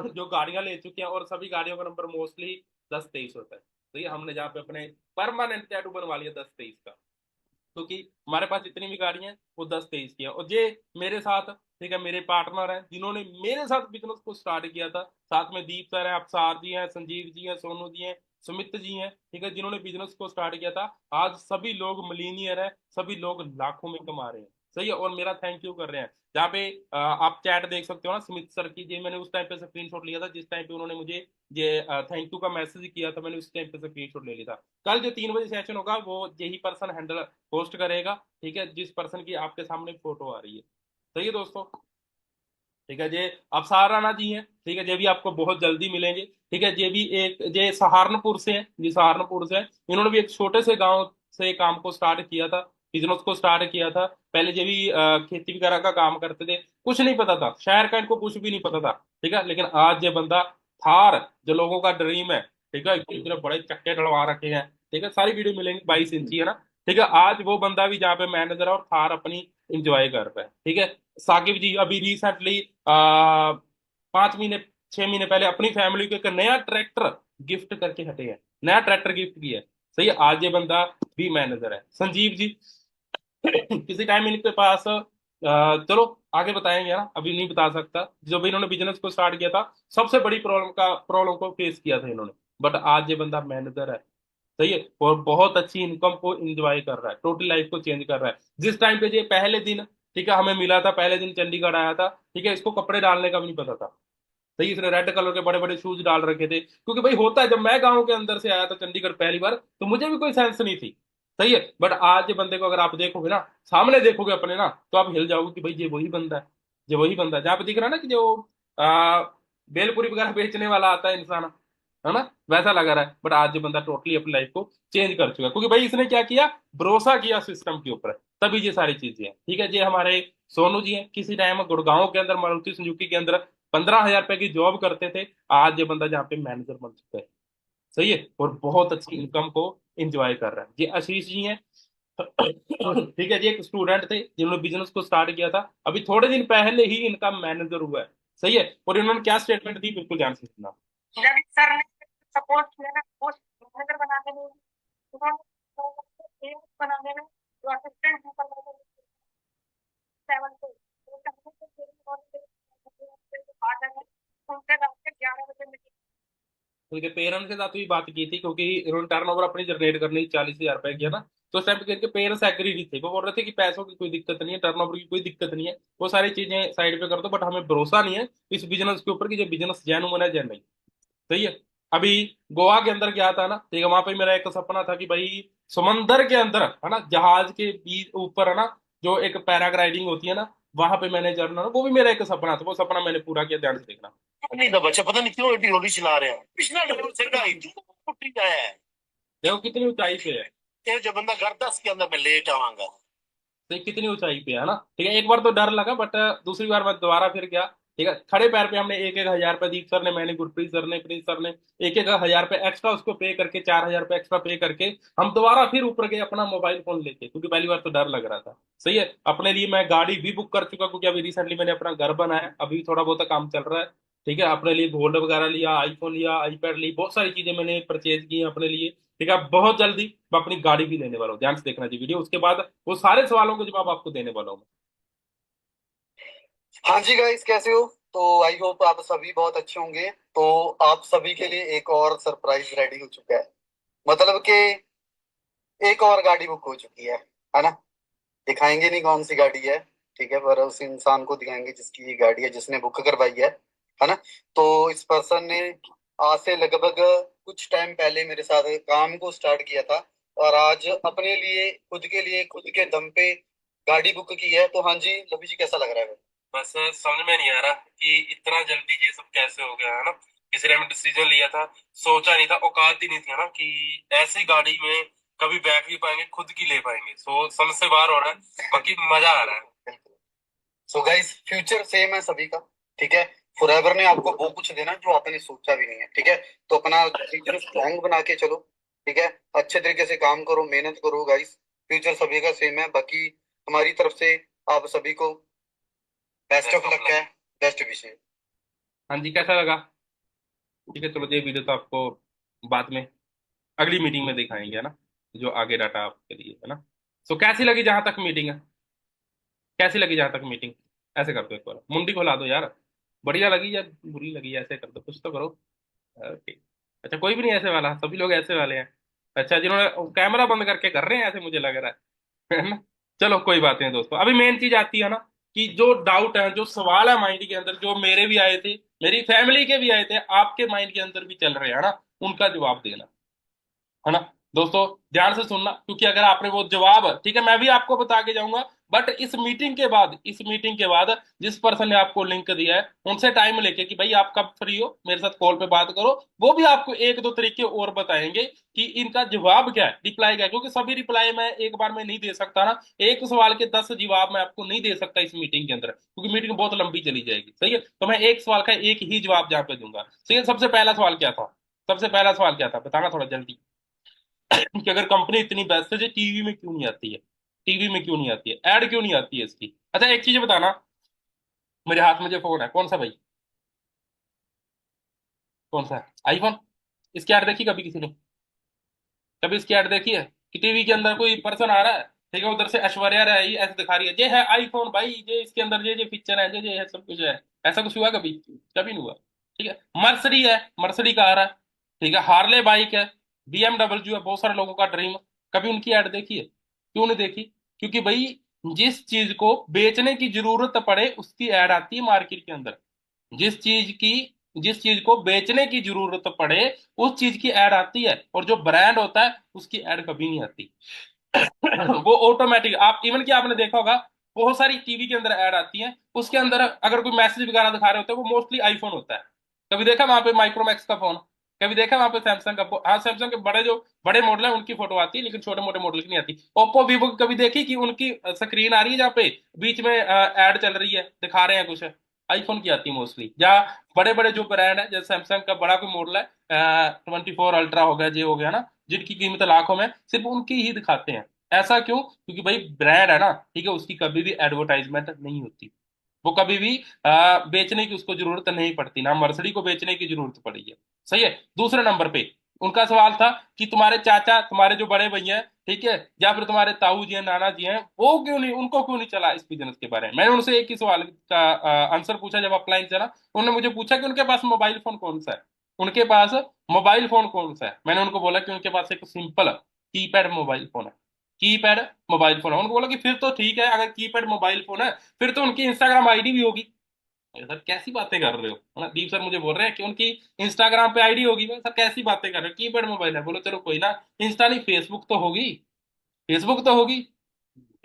जो गाड़ियां ले चुके हैं, और सभी गाड़ियों का नंबर मोस्टली 10-23 होता है। तो ये हमने जहाँ पे अपने परमानेंट टैटू बनवा लिया 10-23 का, क्योंकि हमारे पास जितनी भी गाड़ियां हैं वो 10-23 की हैं। और ये मेरे साथ, ठीक है, मेरे पार्टनर हैं जिन्होंने मेरे साथ बिजनेस को स्टार्ट किया था। साथ में दीप सर हैं, अफसार जी हैं, संजीव जी हैं, सोनू जी हैं, सुमित जी हैं, ठीक है, जिन्होंने बिजनेस को स्टार्ट किया था। आज सभी लोग मिलीनियर हैं, सभी लोग लाखों में कमा रहे हैं। सही है। और मेरा थैंक यू कर रहे हैं। जहाँ पे आप चैट देख सकते हो ना सुमित सर की, ये मैंने उस टाइम पे स्क्रीनशॉट लिया था जिस टाइम पे उन्होंने मुझे ये थैंक यू का मैसेज किया था। मैंने उस टाइम पे स्क्रीनशॉट ले लिया था। कल जो 3 बजे सेशन होगा वो यही पर्सन हैंडल पोस्ट करेगा, ठीक है, जिस पर्सन की आपके सामने फोटो आ रही है। सही है दोस्तों। ठीक है, ये अफसार राणा जी हैं, ठीक है, ये भी आपको बहुत जल्दी मिलेंगे। ठीक है, ये भी एक, ये सहारनपुर से हैं, जी सहारनपुर से हैं। इन्होंने भी एक छोटे से गांव से काम को स्टार्ट किया था, बिजनेस को स्टार्ट किया था। पहले ये भी खेती वगैरह का काम करते थे, कुछ नहीं पता था शहर का, इनको कुछ भी नहीं पता था। ठीक है, लेकिन आज ये बंदा थार, जो लोगों का ड्रीम है, ठीक है, इतने बड़े चक्के डलवा रखे हैं। ठीक है, सारी वीडियो मिलेंगी, 22 इंची है ना। ठीक है, आज वो बंदा भी जहाँ पे मैनेजर है और थार अपनी इंजॉय कर रहा है। ठीक है, साकिब जी अभी रिसेंटली 5 महीने 6 महीने पहले अपनी फैमिली को एक नया ट्रैक्टर गिफ्ट करके हटे हैं, नया ट्रैक्टर गिफ्ट किया है। सही है, आज ये बंदा भी मैनेजर है। संजीव जी किसी टाइम इनके पास चलो आगे बताएंगे ना, अभी नहीं बता सकता। जो भी इन्होंने बिजनेस को स्टार्ट किया था, सबसे बड़ी प्रॉब्लम को फेस किया था इन्होंने, बट आज ये बंदा मैनेजर है। सही है, और बहुत अच्छी इनकम को एंजॉय कर रहा है, टोटल लाइफ को चेंज कर रहा है। जिस टाइम पे ये पहले दिन, ठीक है, हमें मिला था, पहले दिन चंडीगढ़ आया था, ठीक है, इसको कपड़े डालने का भी नहीं पता था। सही, इसने रेड कलर के बड़े बड़े शूज डाल रखे थे, क्योंकि भाई होता है, जब मैं गांव के अंदर से आया था चंडीगढ़ पहली बार, तो मुझे भी कोई सेंस नहीं थी। सही है, बट आज ये बंदे को अगर आप देखोगे ना, सामने देखोगे अपने ना, तो आप हिल जाओगे कि भाई ये वही बंदा है, ये वही बंदा है। जहाँ पे दिख रहा है ना कि जो आ, बेलपूरी वगैरह बेचने वाला आता है इंसान, है ना, वैसा लग रहा है। बट आज ये बंदा टोटली अपनी लाइफ को चेंज कर चुका है, क्योंकि भाई इसने क्या किया, भरोसा किया सिस्टम के ऊपर, तभी ये सारी चीजें हैं। ठीक है, ये हमारे सोनू जी हैं, किसी टाइम गुड़गांव के अंदर मारुति सुजुकी के अंदर 15,000 रुपए की जॉब करते थे। आज ये बंदा जहाँ पे मैनेजर बन चुका है। सही है, और बहुत अच्छी इनकम को एंजॉय कर रहा है। ये आशीष जी हैं ठीक है, ये एक स्टूडेंट थे जिन्होंने बिजनेस को स्टार्ट किया था, अभी थोड़े दिन पहले ही इनका मैनेजर हुआ है। सही है, और इन्होंने क्या स्टेटमेंट दी, बिल्कुल ध्यान से सुनना। रवि सर ने सपोर्ट किया ना पोस्ट मैनेजर बनाने में, उन्होंने बनाने में, जो असिस्टेंट बनाने में, 7 से आ जाएंगे उनसे रात के 11 बजे मीटिंग। उनके पेरेंट्स के साथ भी बात की थी, क्योंकि इन्होंने टर्नओवर अपनी जनरेट करनी 40,000 रुपए किया ना, तो उस टाइम पे इनके पेरेंट्स एग्री नहीं थे। वो बोल रहे थे कि पैसों की कोई दिक्कत नहीं है, टर्नओवर की कोई दिक्कत नहीं है, वो सारी चीजें साइड पे कर दो, बट हमें भरोसा नहीं है इस बिजनेस के ऊपर कि जो बिजनेस जेन्युइन है या नहीं। सही है। अभी गोवा के अंदर गया था ना, ठीक है, वहां पे मेरा एक सपना था कि भाई समंदर के अंदर, है ना, जहाज के बीच ऊपर, है ना, जो एक पैराग्लाइडिंग होती है ना, वहां पे मैंने चढ़ना, वो भी मेरा एक सपना था। वो सपना मैंने पूरा किया, ध्यान से देखना। नहीं तो बच्चा पता नहीं क्यों एडी रोली चला रहे हैं, पिछला लेवल से ढाई टूटी जाया है। देखो कितनी ऊंचाई पे है, ये जो बंदा घर 10 के अंदर मैं लेट आवांगा। तो कितनी ऊंचाई पे है ना। ठीक है, एक बार तो डर लगा, बट दूसरी बार मैं दोबारा फिर गया। ठीक है, खड़े पैर पे हमने 1-1 हजार रुपए, दीप सर ने, मैंने, गुरप्रीत सर ने, प्रिंस सर ने 1-1 हजार रुपए एक्स्ट्रा उसको पे करके, 4,000 रुपए एक्स्ट्रा पे करके हम दोबारा फिर ऊपर गए अपना मोबाइल फोन लेके, क्योंकि पहली बार तो डर लग रहा था। सही है, अपने लिए मैं गाड़ी भी बुक कर चुका, क्योंकि अभी रिसेंटली मैंने अपना घर बनाया है, अभी थोड़ा बहुत काम चल रहा है। ठीक है, अपने लिए गोल्ड वगैरह लिया, आईफोन लिया, आईपैड ली, बहुत सारी चीजें मैंने परचेज की हैं अपने लिए। ठीक है, बहुत जल्दी मैं अपनी गाड़ी भी लेने वाला हूँ, ध्यान से देखना जी वीडियो, उसके बाद वो सारे सवालों के जवाब आपको देने वाला हूँ। हाँ जी गाइस, कैसे हो? तो आई होप आप सभी बहुत अच्छे होंगे। तो आप सभी के लिए एक और सरप्राइज रेडी हो चुका है। मतलब कि एक और गाड़ी बुक हो चुकी है ना। दिखाएंगे नहीं कौन सी गाड़ी है, ठीक है, पर उस इंसान को दिखाएंगे जिसकी ये गाड़ी है, जिसने बुक करवाई है ना। तो इस पर्सन ने आज से लगभग कुछ टाइम पहले मेरे साथ काम को स्टार्ट किया था, और आज अपने लिए, खुद के लिए, खुद के दम पे गाड़ी बुक की है। तो हाँ जी लवी जी, कैसा लग रहा है? बस समझ में नहीं आ रहा कि इतना जल्दी ये सब कैसे हो गया, है ना। किसी ने डिसीजन लिया था, सोचा नहीं था, औकात ही नहीं थी, है ना, कि ऐसी गाड़ी में कभी बैठ भी पाएंगे, खुद की ले पाएंगे। सो समझ से बाहर हो रहा है, बाकी मजा आ रहा है। बिल्कुल। सो गाइस, फ्यूचर सेम है सभी का, ठीक है। फॉरएवर ने आपको वो कुछ देना जो आपने सोचा भी नहीं है, ठीक है। तो अपना फ्यूचर स्ट्रांग बना के चलो, ठीक है। अच्छे तरीके से काम करो, मेहनत करो गाइस। फ्यूचर सभी का सेम है। बाकी हमारी तरफ से आप सभी को बेस्ट ऑफ लक है, बेस्ट विशेष। हाँ जी, कैसा लगा? ठीक है, चलो ये वीडियो तो आपको बाद में अगली मीटिंग में दिखाएंगे, है ना, जो आगे डाटा आपके लिए, है ना। सो कैसी लगी जहां तक मीटिंग है? कैसी लगी जहां तक मीटिंग? ऐसे कर दो, एक बार मुंडी खोला दो यार। बढ़िया लगी या बुरी लगी, ऐसे कर दो, कुछ तो करो। ओके। अच्छा, कोई भी नहीं ऐसे वाला, सभी लोग ऐसे वाले हैं। अच्छा, जिन्होंने कैमरा बंद करके कर रहे हैं ऐसे, मुझे लग रहा है ना। चलो कोई बात नहीं दोस्तों, अभी मेन चीज आती है ना, कि जो डाउट है, जो सवाल है माइंड के अंदर, जो मेरे भी आए थे, मेरी फैमिली के भी आए थे, आपके माइंड के अंदर भी चल रहे हैं ना, उनका जवाब देना, है ना। दोस्तों ध्यान से सुनना, क्योंकि अगर आपने वो जवाब, ठीक है, मैं भी आपको बता के जाऊंगा, बट इस मीटिंग के बाद जिस पर्सन ने आपको लिंक दिया है, उनसे टाइम लेके कि भाई आप कब फ्री हो, मेरे साथ कॉल पे बात करो। वो भी आपको एक दो तरीके और बताएंगे कि इनका जवाब क्या है, रिप्लाई क्या है, क्योंकि सभी रिप्लाई मैं एक बार में नहीं दे सकता ना। एक सवाल के 10 जवाब मैं आपको नहीं दे सकता इस मीटिंग के अंदर, क्योंकि मीटिंग बहुत लंबी चली जाएगी। सही है, तो मैं एक सवाल का एक ही जवाब जहाँ पे दूंगा। सही है, सबसे पहला सवाल क्या था? सबसे पहला सवाल क्या था, बताना थोड़ा जल्दी। कि अगर कंपनी इतनी बेस्ट है, जो टीवी में क्यों नहीं आती है? टीवी में क्यों नहीं आती है, ऐड क्यों नहीं आती है इसकी? अच्छा, एक चीज बताना, मेरे हाथ में जो फोन है, कौन सा भाई? कौन सा है? आईफोन? इसकी ऐड देखी कभी किसी ने? कभी इसकी ऐड देखी है कि टीवी के अंदर कोई पर्सन आ रहा है, ठीक है, उधर से ऐश्वर्या राय ऐसे दिखा रही है, ये है आईफोन भाई, ये इसके अंदर ये फीचर है, ये है, सब कुछ है? ऐसा कुछ हुआ कभी? कभी नहीं हुआ। ठीक है, मर्सडी है, मर्सडी का आ रहा है, ठीक है, हार्ले बाइक है, बीएमडब्ल्यू है, बहुत सारे लोगों का ड्रीम। कभी उनकी ऐड देखी है? क्यों नहीं देखी? क्योंकि भाई जिस चीज को बेचने की जरूरत पड़े उसकी ऐड आती है मार्केट के अंदर। जिस चीज की जिस चीज को बेचने की जरूरत पड़े उस चीज की ऐड आती है, और जो ब्रांड होता है उसकी ऐड कभी नहीं आती। वो ऑटोमेटिक, आप इवन कि आपने देखा होगा, बहुत सारी टीवी के अंदर ऐड आती है, उसके अंदर अगर कोई मैसेज वगैरह दिखा रहे होते हैं, वो मोस्टली आईफोन होता है। कभी देखा वहां पे माइक्रोमैक्स का फोन? कभी देखा वहां पे सैमसंग का हाँ, सैमसंग के बड़े जो बड़े मॉडल है उनकी फोटो आती है, लेकिन छोटे मोटे मॉडल की नहीं आती। ओप्पो वीवो की कभी देखी कि उनकी स्क्रीन आ रही है जहाँ पे बीच में ऐड चल रही है, दिखा रहे हैं कुछ? आईफोन की आती है मोस्टली। जहाँ बड़े बड़े जो ब्रांड है, जैसे सैमसंग का बड़ा कोई मॉडल है, 24 अल्ट्रा हो गया, जे हो गया ना, जिनकी कीमत लाखों में, सिर्फ उनकी ही दिखाते हैं। ऐसा क्यों? क्योंकि भाई ब्रांड है ना, ठीक है, उसकी कभी भी एडवर्टाइजमेंट नहीं होती। वो कभी भी बेचने की उसको जरूरत नहीं पड़ती, ना मर्सिडी को बेचने की जरूरत पड़ी है। सही है। दूसरे नंबर पे उनका सवाल था कि तुम्हारे चाचा, तुम्हारे जो बड़े भैया हैं, ठीक है, या फिर तुम्हारे ताऊ जी हैं, नाना जी हैं, वो क्यों नहीं, उनको क्यों नहीं चला इस बिजनेस के बारे में? मैंने उनसे एक ही सवाल का आंसर पूछा जब अपलाइन चला। उन्होंने मुझे पूछा कि उनके पास मोबाइल फोन कौन सा है, उनके पास मोबाइल फोन कौन सा है। मैंने उनको बोला कि उनके पास एक सिंपल कीपैड मोबाइल फोन है। कीपैड मोबाइल फोन है। उनको बोला कि फिर तो ठीक है, अगर कीपैड मोबाइल फोन है फिर तो उनकी इंस्टाग्राम आईडी भी होगी। सर कैसी बातें कर रहे हो, है ना? दीप सर मुझे बोल रहे हैं कि उनकी इंस्टाग्राम पे आईडी होगी। मैं, सर कैसी बातें कर रहे हो, कीपैड मोबाइल है। बोलो चलो कोई ना, इंस्टा नहीं, फेसबुक तो होगी, फेसबुक तो होगी।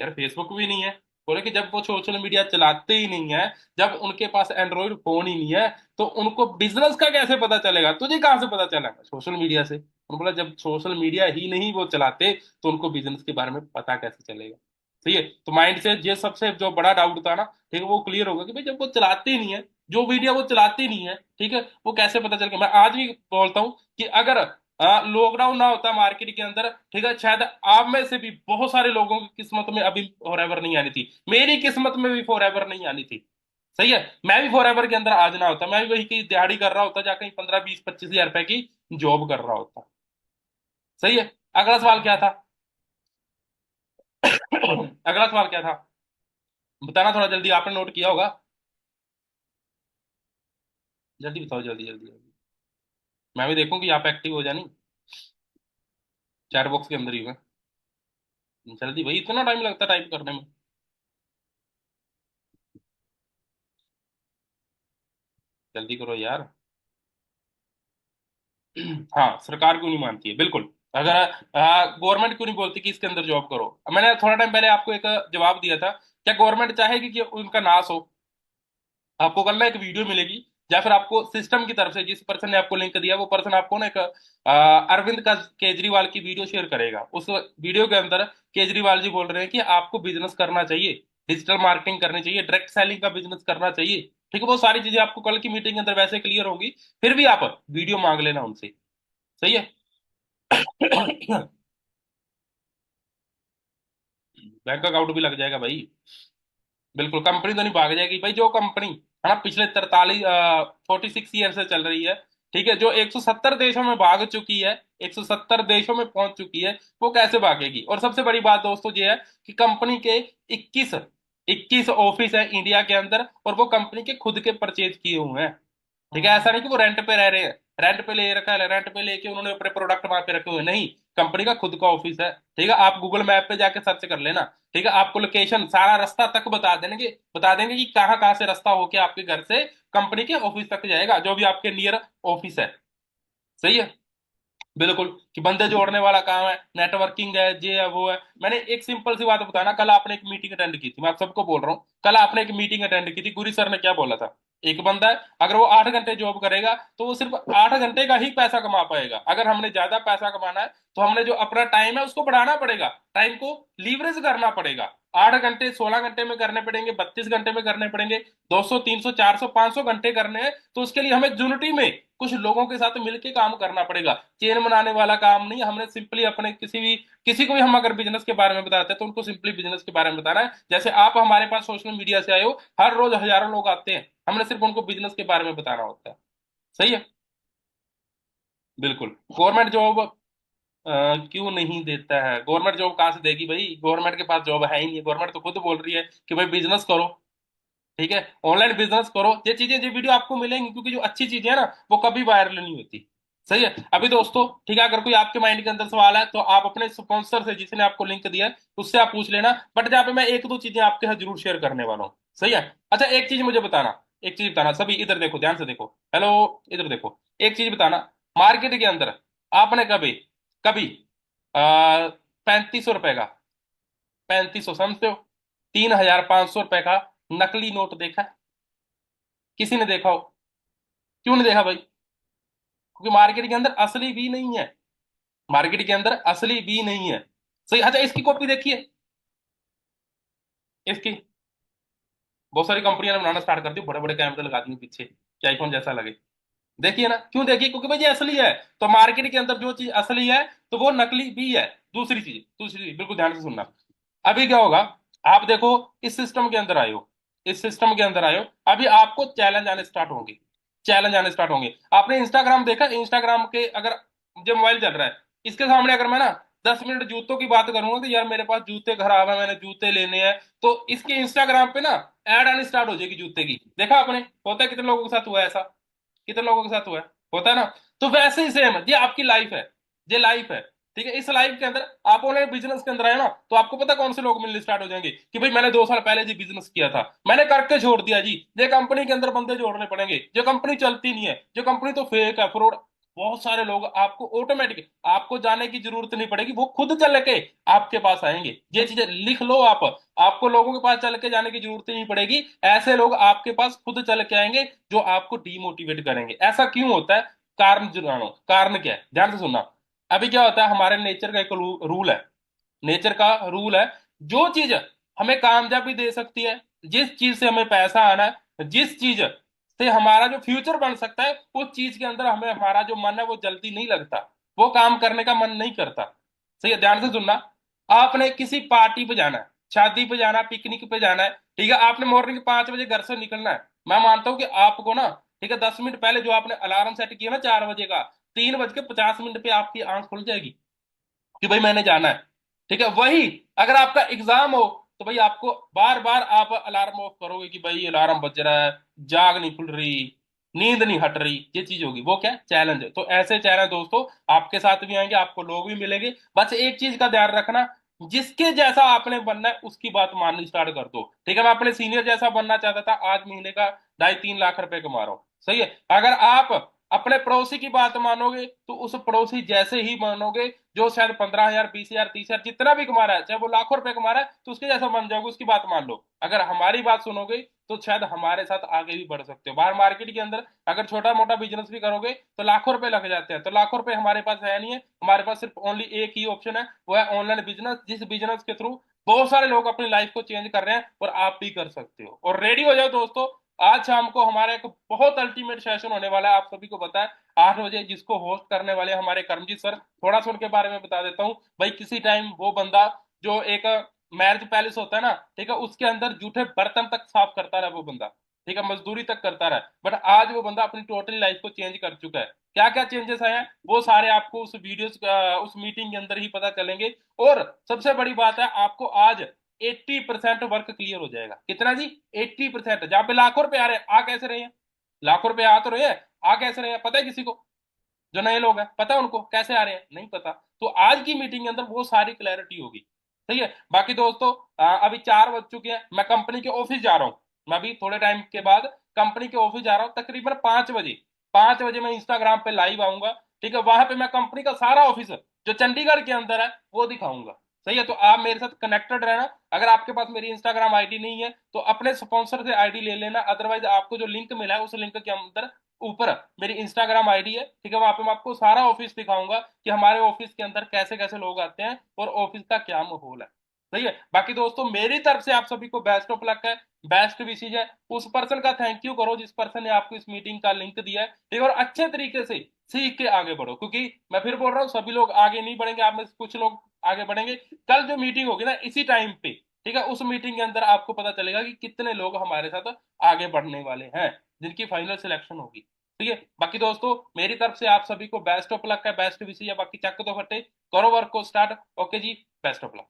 यार फेसबुक भी नहीं है। बोले कि जब वो सोशल मीडिया चलाते ही नहीं है, जब उनके पास एंड्रॉइड फोन ही नहीं है, तो उनको बिजनेस का कैसे पता चलेगा? तुझे कहाँ से पता चलेगा? सोशल मीडिया से। उन्होंने बोला जब सोशल मीडिया ही नहीं वो चलाते, तो उनको बिजनेस के बारे में पता कैसे चलेगा? सही है। तो माइंड से ये सबसे जो बड़ा डाउट था ना, ठीक है, वो क्लियर होगा कि भाई जब वो चलाते ही नहीं है, जो मीडिया वो चलाते ही नहीं है, ठीक है, वो कैसे पता चलेगा? मैं आज भी बोलता हूँ कि अगर लॉकडाउन ना होता मार्केट के अंदर, ठीक है, शायद आप में से भी बहुत सारे लोगों की किस्मत में अभी फॉरएवर नहीं आनी थी, मेरी किस्मत में भी फॉरएवर नहीं आनी थी। सही है, मैं भी फॉरएवर के अंदर आज ना होता, मैं भी वही की दिहाड़ी कर रहा होता, जाकर 15 20 25 हजार रुपए की जॉब कर रहा होता। सही है। अगला सवाल क्या था? अगला सवाल क्या था, बताना थोड़ा जल्दी, आपने नोट किया होगा। जल्दी बताओ, जल्दी जल्दी जल्दी। मैं भी देखूं कि आप एक्टिव हो जानी। चैट बॉक्स के अंदर ही हूँ मैं। जल्दी भाई, इतना टाइम लगता है टाइप करने में? जल्दी करो यार। हाँ, सरकार क्यों नहीं मानती है, बिल्कुल। अगर गवर्नमेंट क्यों नहीं बोलती कि इसके अंदर जॉब करो? मैंने थोड़ा टाइम पहले आपको एक जवाब दिया था, क्या गवर्नमेंट चाहेगी कि उनका नाश हो? आपको कल ना एक वीडियो मिलेगी, या फिर आपको सिस्टम की तरफ से जिस पर्सन ने आपको लिंक दिया वो पर्सन आपको ना एक अरविंद का केजरीवाल की वीडियो शेयर करेगा। उस वीडियो के अंदर केजरीवाल जी बोल रहे हैं कि आपको बिजनेस करना चाहिए, डिजिटल मार्केटिंग करनी चाहिए, डायरेक्ट सेलिंग का बिजनेस करना चाहिए। ठीक है, वो सारी चीजें आपको कल की मीटिंग के अंदर वैसे क्लियर होगी, फिर भी आप वीडियो मांग लेना उनसे। सही है। बैंक अकाउंट भी लग जाएगा भाई, बिल्कुल। कंपनी तो नहीं भाग जाएगी भाई, जो कंपनी है ना पिछले 46 ईयर से चल रही है, ठीक है, जो 170 देशों में भाग चुकी है, 170 देशों में पहुंच चुकी है, वो कैसे भागेगी। और सबसे बड़ी बात दोस्तों ये है कि कंपनी के 21 21 ऑफिस है इंडिया के अंदर, और वो कंपनी के खुद के परचेज किए हुए हैं। ठीक है, ऐसा नहीं कि वो रेंट पे रह रहे हैं, रेंट पे ले रखा है, रेंट पे लेके उन्होंने अपने प्रोडक्ट वहां पे रखे हुए हैं। नहीं, कंपनी का खुद का ऑफिस है। ठीक है, आप गूगल मैप पे जाके सर्च कर लेना। ठीक है, आपको लोकेशन सारा रास्ता तक बता देंगे कि कहाँ कहाँ से रास्ता होके आपके घर से कंपनी के ऑफिस तक जाएगा, जो भी आपके नियर ऑफिस है। सही है, बिल्कुल। कि बंदे जोड़ने वाला काम है, नेटवर्किंग है, ये है वो है। मैंने एक सिंपल सी बात बताना, कल आपने एक मीटिंग अटेंड की थी, मैं आप सबको बोल रहा हूँ, कल आपने एक मीटिंग अटेंड की थी, गुरी सर ने क्या बोला था। एक बंदा है, अगर वो 8 घंटे जॉब करेगा तो वो सिर्फ 8 घंटे का ही पैसा कमा पाएगा। अगर हमने ज्यादा पैसा कमाना है तो हमने जो अपना टाइम है उसको बढ़ाना पड़ेगा, टाइम को लीवरेज करना पड़ेगा। 8 घंटे 16 घंटे में करने पड़ेंगे, 32 घंटे में करने पड़ेंगे, 200 300 400 500 घंटे करने हैं, तो उसके लिए हमें यूनिटी में कुछ लोगों के साथ मिलकर काम करना पड़ेगा। चेन बनाने वाला काम नहीं, हमने सिंपली अपने किसी को भी हम अगर बिजनेस के बारे में बताते हैं तो उनको सिंपली बिजनेस के बारे में बताना है। जैसे आप हमारे पास सोशल मीडिया से आए हो, हर रोज हजारों लोग आते हैं, हमने सिर्फ उनको बिजनेस के बारे में बताना होता है। सही है, बिल्कुल। गवर्नमेंट जॉब क्यों नहीं देता है? गवर्नमेंट जॉब कहाँ से देगी भाई, गवर्नमेंट के पास जॉब है ही नहीं। गवर्नमेंट तो खुद बोल रही है कि भाई बिजनेस करो, ठीक है, ऑनलाइन बिजनेस करो। ये चीजें, ये वीडियो आपको मिलेंगी, क्योंकि जो अच्छी चीजें है ना वो कभी वायरल नहीं होती। सही है। अभी दोस्तों, ठीक है, अगर कोई आपके माइंड के अंदर सवाल है तो आप अपने स्पॉन्सर से, जिसने आपको लिंक दिया है, उससे आप पूछ लेना। बट जहाँ पे मैं एक दो चीजें आपके साथ जरूर शेयर करने वाला हूँ। सही है। अच्छा, एक चीज मुझे बताना, एक चीज बताना, सभी इधर देखो, ध्यान से देखो। हेलो, इधर देखो, एक चीज बताना। मार्केट के अंदर आपने कभी कभी 3500 रुपए का, 3500 समझते हो, 3500 रुपए का नकली नोट देखा है? किसी ने देखा हो? क्यों नहीं देखा भाई? क्योंकि मार्केट के अंदर असली भी नहीं है, मार्केट के अंदर असली भी नहीं है। सही। अच्छा, इसकी कॉपी देखिए, इसकी बहुत सारी कंपनियों ने बनाना स्टार्ट कर दी, बड़े बड़े कैमरे लगा दिए पीछे कि आईफोन जैसा लगे। देखिए ना, क्यों देखिए? क्योंकि भाई ये असली है। तो मार्केट के अंदर जो चीज असली है तो वो नकली भी है। दूसरी चीज बिल्कुल ध्यान से सुनना। अभी क्या होगा, आप देखो, इस सिस्टम के अंदर आए हो, इस सिस्टम के अंदर आए हो, अभी आपको चैलेंज आने स्टार्ट होंगे, चैलेंज आने स्टार्ट होंगे। आपने इंस्टाग्राम देखा? इंस्टाग्राम के अगर, जो मोबाइल चल रहा है, इसके सामने अगर मैं ना 10 मिनट जूतों की बात करूंगा कि यार मेरे पास जूते खराब है, मैंने जूते लेने हैं, तो इसके इंस्टाग्राम पे ना ऐड आनी स्टार्ट हो जाएगी जूते की। देखा आपने? होता है, कितने लोगों के साथ हुआ है ऐसा? कितने लोगों के साथ हुआ है? होता है ना। तो वैसे ही सेम ये आपकी लाइफ है, ये लाइफ है। ठीक है, इस लाइफ के अंदर आप ऑनलाइन बिजनेस के अंदर आए ना, तो आपको पता कौन से लोग मिलने स्टार्ट हो जाएंगे कि भाई मैंने 2 साल पहले जी बिजनेस किया था, मैंने करके छोड़ दिया जी। ये कंपनी के अंदर बंदे जोड़ने पड़ेंगे, जो कंपनी चलती नहीं है, जो कंपनी तो फेक है, फ्रॉड। बहुत सारे लोग आपको ऑटोमेटिक, आपको जाने की जरूरत नहीं पड़ेगी, वो खुद चल के आपके पास आएंगे। ये चीजें लिख लो आप, आपको लोगों के पास चल के जाने की जरूरत ही नहीं पड़ेगी। ऐसे लोग आपके पास खुद चल के आएंगे जो आपको डीमोटिवेट करेंगे। ऐसा क्यों होता है? कारण जानो, कारण क्या है, ध्यान से सुनना। अभी क्या होता है, हमारे नेचर का एक रूल है, नेचर का रूल है, जो चीज हमें कामयाबी दे सकती है, जिस चीज से हमें पैसा आना है, जिस चीज से हमारा जो फ्यूचर बन सकता है, उस चीज के अंदर हमें, हमारा जो मन है वो जल्दी नहीं लगता, वो काम करने का मन नहीं करता। सही है, ध्यान से सुनना। आपने किसी पार्टी पे जाना है, शादी पे जाना है, पिकनिक पे जाना है, ठीक है, आपने मॉर्निंग 5 बजे घर से निकलना है। मैं मानता हूं कि आपको ना, ठीक है, 10 मिनट पहले जो आपने अलार्म सेट किया ना 4 बजे का, 3:50 पे आपकी आंख खुल जाएगी कि भाई मैंने जाना है। ठीक है, वही अगर आपका एग्जाम हो तो भाई आपको बार बार आप अलार्म ऑफ करोगे कि भाई अलार्म बज रहा है, जाग नहीं खुल रही, नींद नहीं हट रही। ये चीज होगी, वो क्या चैलेंज है। तो ऐसे चैलेंज दोस्तों आपके साथ भी आएंगे, आपको लोग भी मिलेंगे। बस एक चीज का ध्यान रखना, जिसके जैसा आपने बनना है उसकी बात माननी स्टार्ट कर दो। ठीक है, मैं अपने सीनियर जैसा बनना चाहता था, आज महीने का 2.5-3 लाख रुपए कमा रहा हूँ। सही है। अगर आप अपने पड़ोसी की बात मानोगे तो उस पड़ोसी जैसे ही मानोगे, जो शायद 15,000 20,000 30,000 जितना भी कमा रहा है, चाहे वो लाखों रुपए कमा रहा है, तो उसके जैसा बन जाओगे, उसकी बात मान लो। अगर हमारी बात सुनोगे तो शायद हमारे साथ आगे भी बढ़ सकते हो। बाहर मार्केट के अंदर अगर छोटा मोटा बिजनेस भी करोगे तो लाखों रुपए लग जाते हैं, तो लाखों रुपए हमारे पास है नहीं है। हमारे पास सिर्फ ओनली एक ही ऑप्शन है, वो है ऑनलाइन बिजनेस, जिस बिजनेस के थ्रू बहुत सारे लोग अपनी लाइफ को चेंज कर रहे हैं और आप भी कर सकते हो। और रेडी हो जाओ दोस्तों, आज शाम को हमारा एक बहुत अल्टीमेट सेशन होने वाला है, आप सभी को पता है, 8 बजे, जिसको होस्ट करने वाले हमारे कर्मजीत सर। थोड़ा सा उनके बारे में बता देता हूँ भाई। किसी टाइम वो बंदा जो एक मैरिज पैलेस होता है ना, ठीक है, उसके अंदर जूठे बर्तन तक साफ करता रहा वो बंदा, ठीक है, मजदूरी तक करता रहा, बट आज वो बंदा अपनी टोटली लाइफ को चेंज कर चुका है। क्या क्या चेंजेस आए हैं वो सारे आपको उस वीडियोस उस मीटिंग के अंदर ही पता चलेंगे। और सबसे बड़ी बात है, आपको आज 80% वर्क क्लियर हो जाएगा। कितना जी? 80%। जहां पे लाखों रुपए आ रहे हैं, आ कैसे रहे हैं? लाखों रुपए आ तो रहे हैं, आ कैसे रहे हैं पता है किसी को? जो नए लोग हैं पता है उनको कैसे आ रहे हैं? नहीं पता। तो आज की मीटिंग के अंदर वो सारी क्लैरिटी होगी। सही है। बाकी दोस्तों, अभी 4 बज चुके हैं, मैं कंपनी के ऑफिस जा रहा हूँ। मैं अभी थोड़े टाइम के बाद कंपनी के ऑफिस जा रहा हूँ, तकरीबन 5 बजे। 5 बजे मैं इंस्टाग्राम पे लाइव आऊंगा, ठीक है, वहां पे मैं कंपनी का सारा ऑफिस जो चंडीगढ़ के अंदर है वो दिखाऊंगा। सही है, तो आप मेरे साथ कनेक्टेड रहना। अगर आपके पास मेरी इंस्टाग्राम आईडी नहीं है तो अपने स्पॉन्सर से आईडी ले लेना, अदरवाइज आपको जो लिंक मिला है उस लिंक के अंदर ऊपर मेरी इंस्टाग्राम आईडी है, ठीक है, वहां पे मैं आपको सारा ऑफिस दिखाऊंगा कि हमारे ऑफिस के अंदर कैसे कैसे लोग आते हैं और ऑफिस का क्या माहौल है। सही है। बाकी दोस्तों, मेरी तरफ से आप सभी को बेस्ट ऑफ लक है, बेस्ट विशेज है। उस पर्सन का थैंक यू करो जिस पर्सन ने आपको इस मीटिंग का लिंक दिया है, ठीक है, और अच्छे तरीके से सीख के आगे बढ़ो, क्योंकि मैं फिर बोल रहा हूँ सभी लोग आगे नहीं बढ़ेंगे, आप में से कुछ लोग आगे बढ़ेंगे। कल जो मीटिंग होगी ना इसी टाइम पे, ठीक है, उस मीटिंग के अंदर आपको पता चलेगा कि कितने लोग हमारे साथ आगे बढ़ने वाले हैं, जिनकी फाइनल सिलेक्शन होगी। ठीक है। बाकी दोस्तों, मेरी तरफ से आप सभी को बेस्ट ऑफ लक है, बेस्ट विशेष है। बाकी चक दो फट्टे, करो वर्क को स्टार्ट। ओके जी, बेस्ट ऑफ लक।